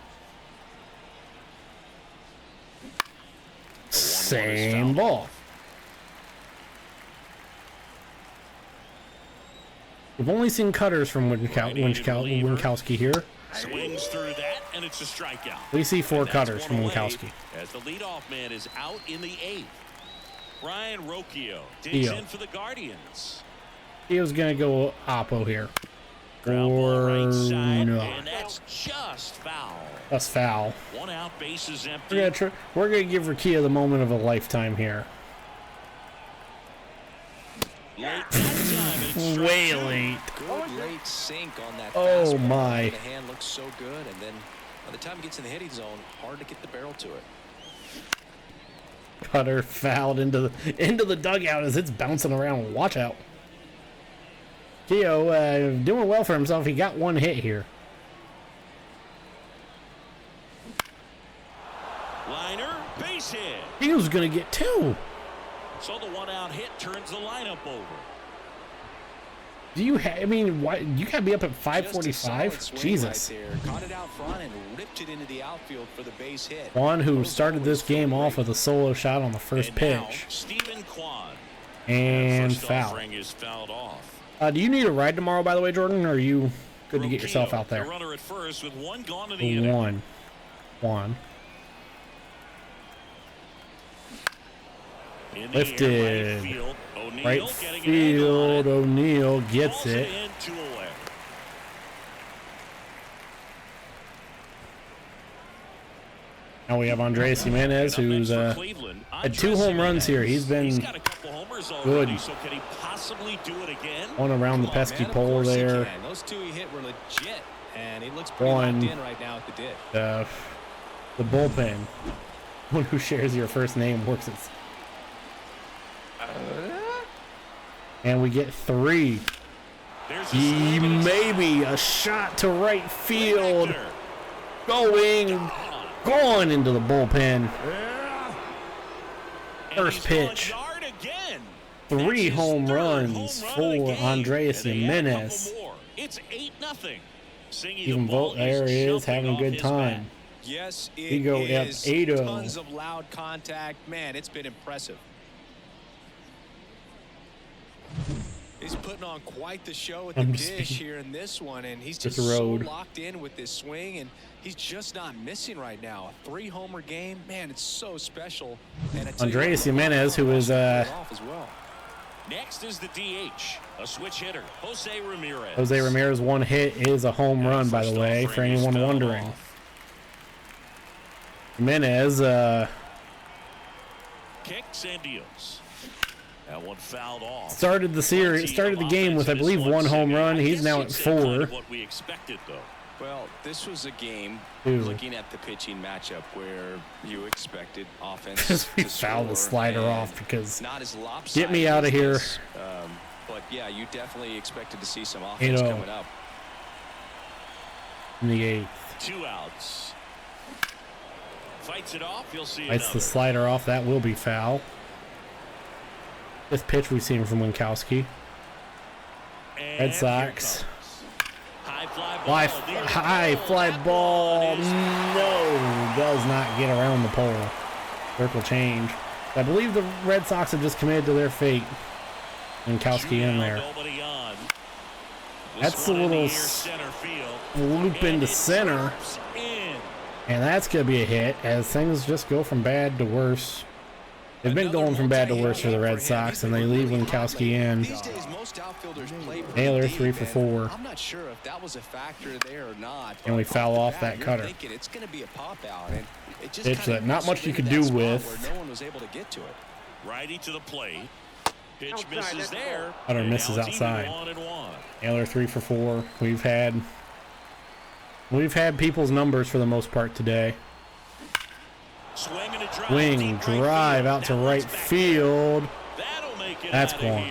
Same ball. We've only seen cutters from Winkowski here. Swings through that, and it's a strikeout. We see 4 cutters from Winkowski. As the leadoff man is out in the 8th. Brian Rocchio digs in for the Guardians. He was gonna go Oppo here. Or side, no. and that's just foul. That's foul. 1 out, base is empty. We're gonna give Rocchio the moment of a lifetime here. Late that time, it's Way strike 2. late. Good late sink on that Oh fastball. my. The hand looks so good, and then by the time it gets in the hitting zone, hard to get the barrel to it. Cutter fouled into the dugout as it's bouncing around. Watch out. Keo doing well for himself. He got 1 hit here. Liner, base hit. He was gonna get 2. So the 1 out hit turns the lineup over. Do you I mean, why you gotta be up at 5:45? Jesus. Right there. Caught it out front and ripped it into the outfield for the base hit. Juan, who started this game off with a solo shot on the first And now, pitch. Stephen Kwan. And First foul. offering is fouled off. Do you need a ride tomorrow, by the way, Jordan? Or are you good to get yourself out there? The runner at first with 1 gone in the inning. One. In the Lifted. air, right field. O'Neal Right getting an angle on field. it. O'Neal gets Calls it. in, 2 away. Now we have Andres Jimenez, who's had 2 home runs here. He's been got a couple homers good. already, so can he possibly do it again? one around the pesky Of pole course he there. can. Those 2 he hit were legit, and he looks pretty One. locked in right now at the ditch. The bullpen. One who shares your first name works at. And we get 3. There's a Maybe a shot to right field. Going into the bullpen. First pitch. 3 home runs for Andres Jimenez. It's 8-0. Even vote there he is having a good time. Yes, it We go up is. 8-0. Tons of loud contact. Man, it's been impressive. He's putting on quite the show at the dish here in this one, and he's just so locked in with this swing, and he's just not missing right now. A 3-homer game, man, it's so special. And Andres Jimenez, who is as well. Next is the DH, a switch hitter, Jose Ramirez. Jose Ramirez 1 hit is a home run, by the way, for anyone wondering. Jimenez kicks and deals. That one fouled off. Started the game with, I believe, 1 home run. He's now at 4. Kind of what we expected, though. Well, this was a game, looking at the pitching matchup, where you expected offense We to fouled the score, slider and off because not as lopsided get me out of as here. this. But yeah, you definitely expected to see some offense coming up. In the 8th. 2 outs. Fights it off. You'll see Lights the slider off. That will be foul. 5th pitch we've seen from Winkowski. Red Sox. High fly ball. No, does not get around the pole. Circle change. I believe the Red Sox have just committed to their fate. Winkowski in there. That's a little loop into center. And that's going to be a hit as things just go from bad to worse. They've been going from bad to worse for the Red Sox, and they leave Winkowski in. Naylor 3 for 4. I'm not sure if that was a factor there or not. And we foul off that cutter. It's going to be a pop out, and it just pitch that not much you could do with. No one was able to get to it. Righty to the plate. Pitch misses there. Cutter misses outside. Naylor 3 for 4. We've had people's numbers for the most part today. Swing drive out to right field. That's gone.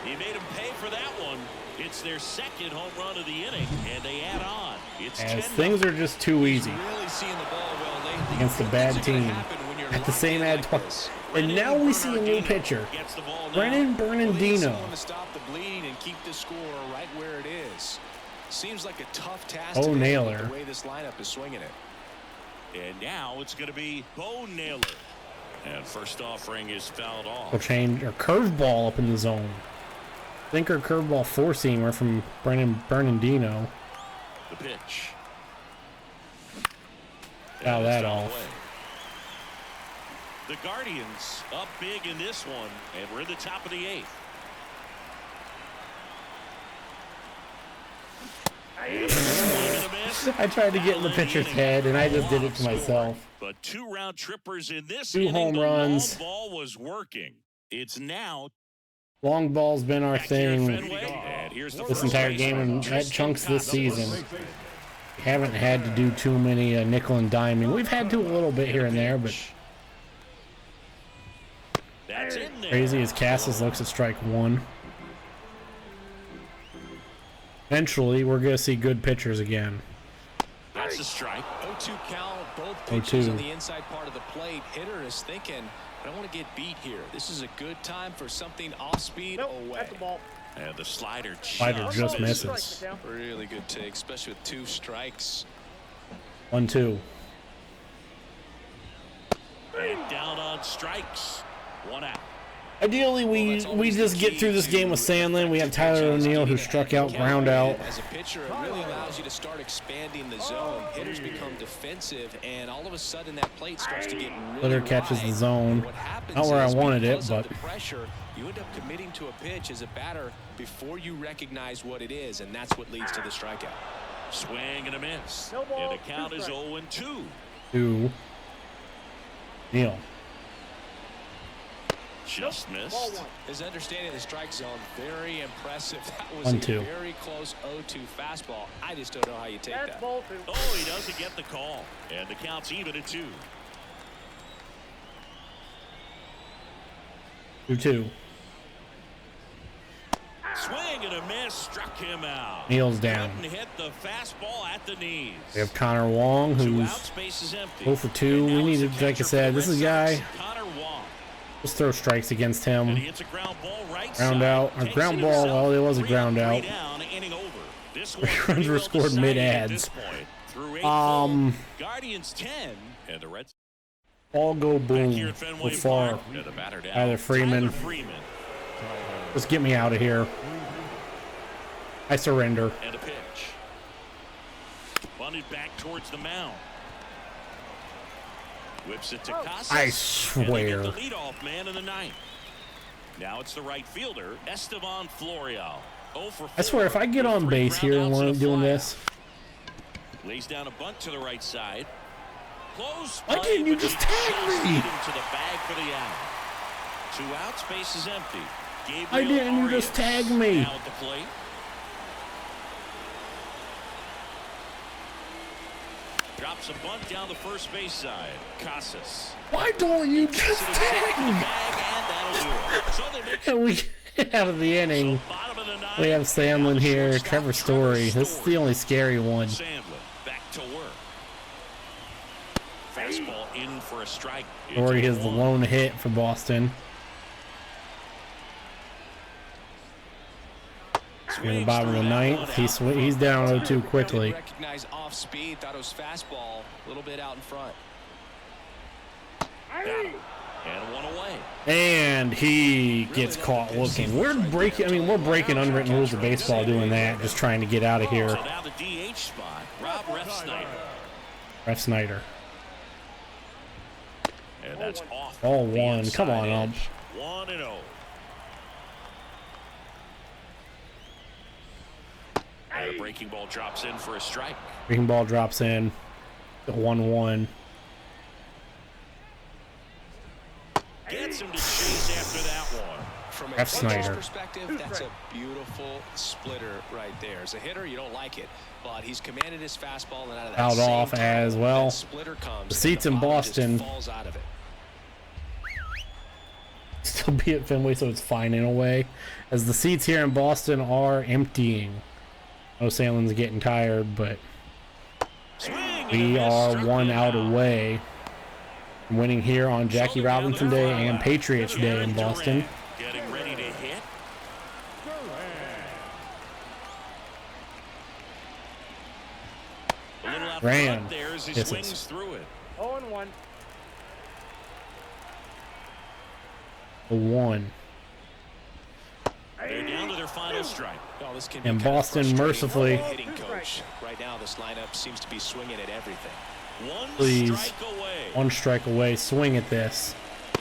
He made him pay for that one. It's their 2nd home run of the inning, and they add on. It's as things are just too easy against a bad team. At the same ad twice. And now we see a new pitcher, Brennan Bernardino. Stop the bleeding and keep the score right where it is. Seems like a tough task. Oh, Naylor. The way this lineup is swinging it. And now it's going to be Bo Naylor. And first offering is fouled off. We'll change our curveball up in the zone. Sinker curveball four seamer from Bernardino. The pitch. Foul that off. Away. The Guardians up big in this one, and we're in the top of the 8th. I tried to get in the pitcher's head, and I just did it to myself. But 2 round trippers in this 2 home inning, runs. The long ball was working. It's now Long ball's been our thing this entire game, and that chunks this season. We haven't had to do too many nickel and diming. We've had to a little bit here and there, but crazy as Cassis looks at strike 1. Eventually, we're going to see good pitchers again. That's a strike. 0-2 count, both pitches on the inside part of the plate. Hitter is thinking, I don't want to get beat here. This is a good time for something off speed away. That's the ball. And the slider just misses. Really good take, especially with 2 strikes. 1-2. And down on strikes. 1 out. Ideally, we just get through this game with Sandlin. We have Tyler O'Neill, who struck out, ground out. As a pitcher, it really allows you to start expanding the zone. Hitters become defensive, and all of a sudden that plate starts to get really Splitter catches the zone. What Not where I wanted it, but the pressure, you end up committing to a pitch as a batter before you recognize what it is, and that's what leads to the strikeout. Swing and a miss. No ball, And the count is 0-2. 2. Neal. Just missed. His understanding of the strike zone, very impressive. That was 1-2. a very close 0-2 fastball. I just don't know how you take That's that. ball 2. Oh, he doesn't get the call. And the count's even at 2. 2-2. Swing and a miss, struck him out. Neal's down. Couldn't hit the fastball at the knees. We have Connor Wong, 2 who's out, space is empty. 0 for 2. We need to, like I said, this is a guy. Connor Wong. Let's throw strikes against him. And he hits a ground ball right Ground side. out. Or Takes ground it ball. himself. Well, it was a 3 ground up, out. 3 down, inning over. This Three one runs pretty were well scored decided mid-ads. at this point. Through 8 Guardians 10 and the Reds. All go boom. Here at Fenway Far. Park. And the batter down. Either Freeman. Tyler Freeman. Just get me out of here. I surrender. And a pitch. Bunted back towards the mound. Whips it to Casas. I swear. And they get the leadoff man in the 9th. Now it's the right fielder, Esteban Florial. 0 for 4. I swear, if I get on base here and when I'm doing this. Lays down a bunt to the right side. Close. Why didn't you just tag me? To the bag for the out. 2 out, space is empty. Gabriel Why didn't you Arias just tag me? now at the plate. Drops a bunt down the first base side. Casas. Why don't you just tag me? And we get out of the inning. We have Sandlin here, Trevor Story. This is the only scary one. Sandlin back to work. Fastball in for a strike. Story has the lone hit for Boston. In the bottom of the 9th, he's down 0-2 quickly. Recognize off speed, thought it was fastball, a little bit out in front. And 1 away. And he gets caught looking. We're breaking unwritten rules of baseball doing that, just trying to get out of here. So now the DH spot, Rob Refsnyder. Refsnyder. And that's off. All the 1. inside Come on, edge. ump. 1-0. And a breaking ball drops in for a strike. Breaking ball drops in. 1-1. Gets him to chase after that one. From a Refsnyder. perspective, that's a beautiful splitter right there. As a hitter, you don't like it, but he's commanded his fastball and out of that Fouled same off time, as well. that splitter comes. The seats in and the ball Boston. just falls out of it. Still be at Fenway, so it's fine in a way. As the seats here in Boston are emptying. I know Sandlin's getting tired, but we are 1 out away from winning here on Jackie Robinson Day and Patriots Day in Boston. Getting ready to hit. Ran. There as he Misses. swings through it. 0-1. The 1. They're down to their final strike. Oh, this can be And kind of Boston frustrating mercifully. for a hitting coach. Right now, this lineup seems to be swinging at everything. One Please. strike away. 1 strike away. Swing at this.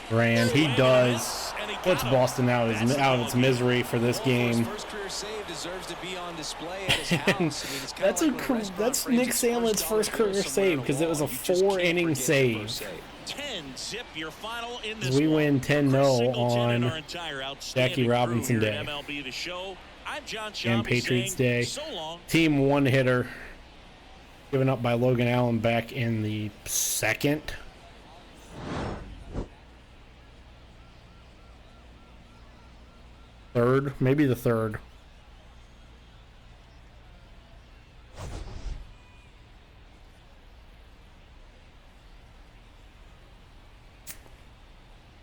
Grand. He does. Puts Boston out of its misery for this game. First career save deserves to be on display at his house. I mean, it's kinda That's like when a restaurant that's frames Nick its Sandlin's first career $1 save because it was a You just can't 4-inning forget the save. first save. 10-zip your final in this We one. win 10-0 Chris Singleton on and our entire outstanding Jackie crew Robinson here Day. at MLB The Show. I'm John And Shelby Patriots saying Day. so long. Team 1 hitter given up by Logan Allen back in the 2nd. Third, maybe the 3rd.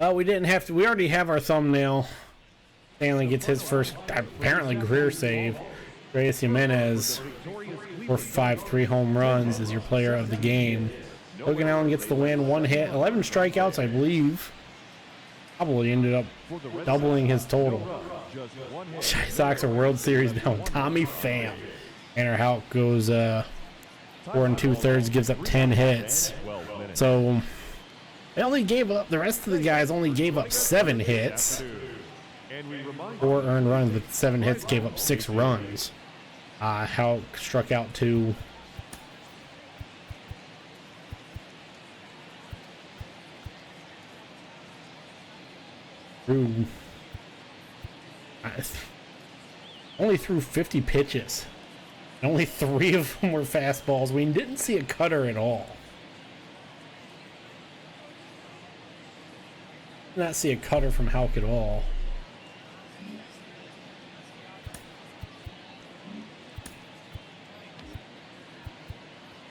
Oh, we didn't have to. We already have our thumbnail. Stanley gets his first, apparently, career save. Reyes Jimenez, 4-5-3 home runs, is your player of the game. Logan Allen gets the win, 1 hit, 11 strikeouts, I believe. Probably ended up doubling his total. Sox are World Series down. Tommy Pham. Tanner Houck goes 4 2/3, gives up 10 hits. So they only gave up, the rest of the guys only gave up 7 hits. 4 earned runs, but 7 hits gave up 6 runs. Houck struck out 2. Only threw 50 pitches. And only 3 of them were fastballs. We didn't see a cutter at all. Did not see a cutter from Houck at all.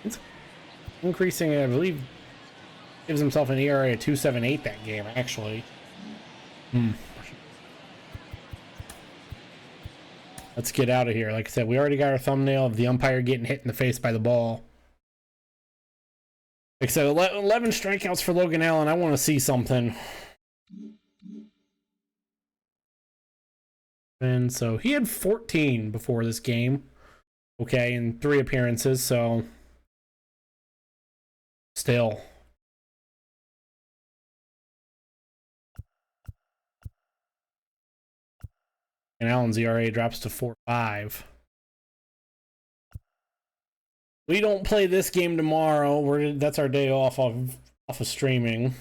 It's increasing, I believe, gives himself an ERA of 2.78 that game, actually. Let's get out of here. Like I said, we already got our thumbnail of the umpire getting hit in the face by the ball. Like I said, 11 strikeouts for Logan Allen. I want to see something. And so he had 14 before this game. Okay, in 3 appearances, so still. And Allen's ERA drops to 4.5. We don't play this game tomorrow. That's our day off of streaming.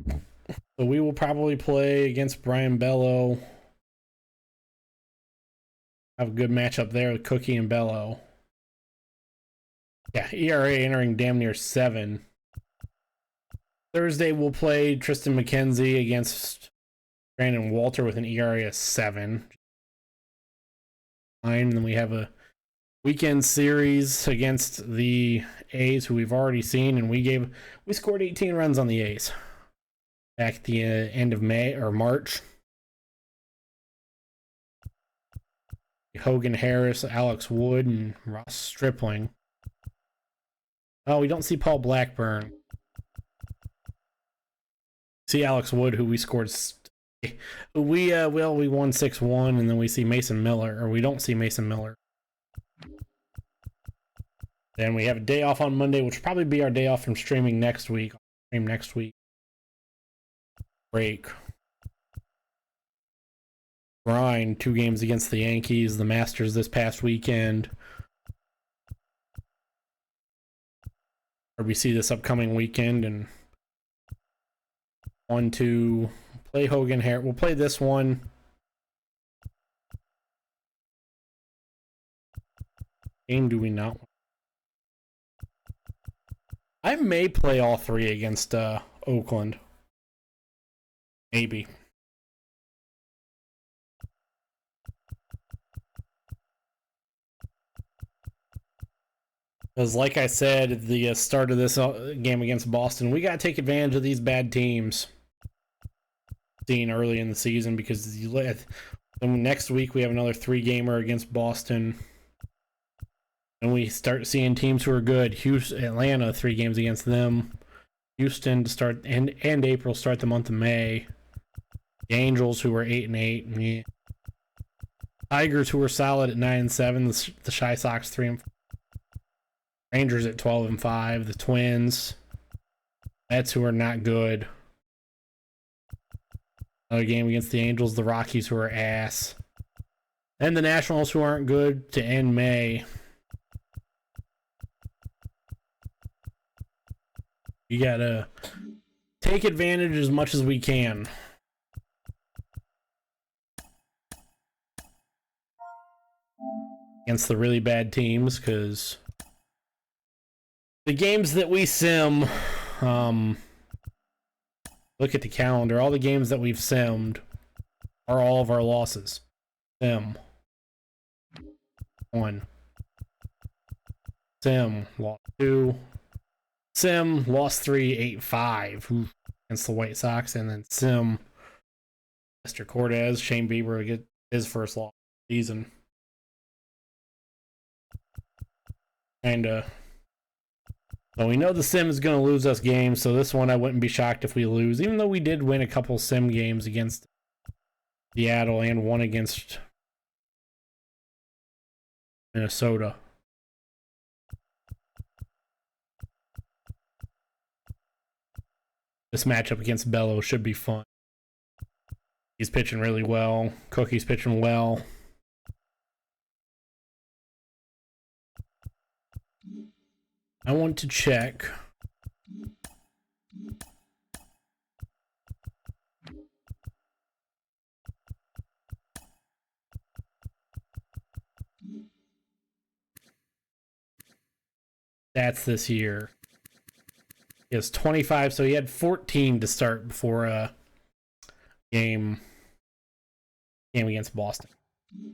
So we will probably play against Brian Bello. Have a good matchup there with Cookie and Bello. Yeah, ERA entering damn near 7. Thursday we'll play Tristan McKenzie against Brandon Walter with an ERA of 7. And then we have a weekend series against the A's, who we've already seen, and we scored 18 runs on the A's back at the end of May or March. Hogan Harris, Alex Wood, and Ross Stripling. Oh, we don't see Paul Blackburn. See Alex Wood, who we scored. We won 6-1, and then we see Mason Miller, or we don't see Mason Miller. Then we have a day off on Monday, which will probably be our day off from streaming next week. Stream next week. Break. Grind 2 games against the Yankees, the Masters this past weekend. RBC this upcoming weekend, and 1-2 play Hogan Harris. We'll play this one. Game do we not? I may play all 3 against Oakland. Maybe. Because like I said at the start of this game against Boston, we got to take advantage of these bad teams seen early in the season, because next week we have another 3-gamer against Boston. And we start seeing teams who are good. Houston, Atlanta, 3 games against them. Houston to start, and April start the month of May. The Angels, who are 8-8. Yeah. Tigers, who are solid at 9-7. The Shy Sox 3-4. Rangers at 12-5. The Twins. Mets, who are not good. Another game against the Angels. The Rockies, who are ass. And the Nationals, who aren't good to end May. You gotta take advantage as much as we can. Against the really bad teams, because the games that we sim, look at the calendar, all the games that we've simmed are all of our losses. Sim. 1. Sim, lost 2. Sim, lost 3, 8-5 against the White Sox. And then Sim, Mr. Cortez, Shane Bieber will get his first loss of the season. So we know the Sim is going to lose us games, so this one I wouldn't be shocked if we lose, even though we did win a couple Sim games against Seattle and one against Minnesota. This matchup against Bello should be fun. He's pitching really well. Cookie's pitching well. I want to check. That's this year. He has 25, so he had 14 to start before a game against Boston.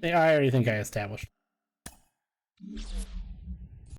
I already think I established.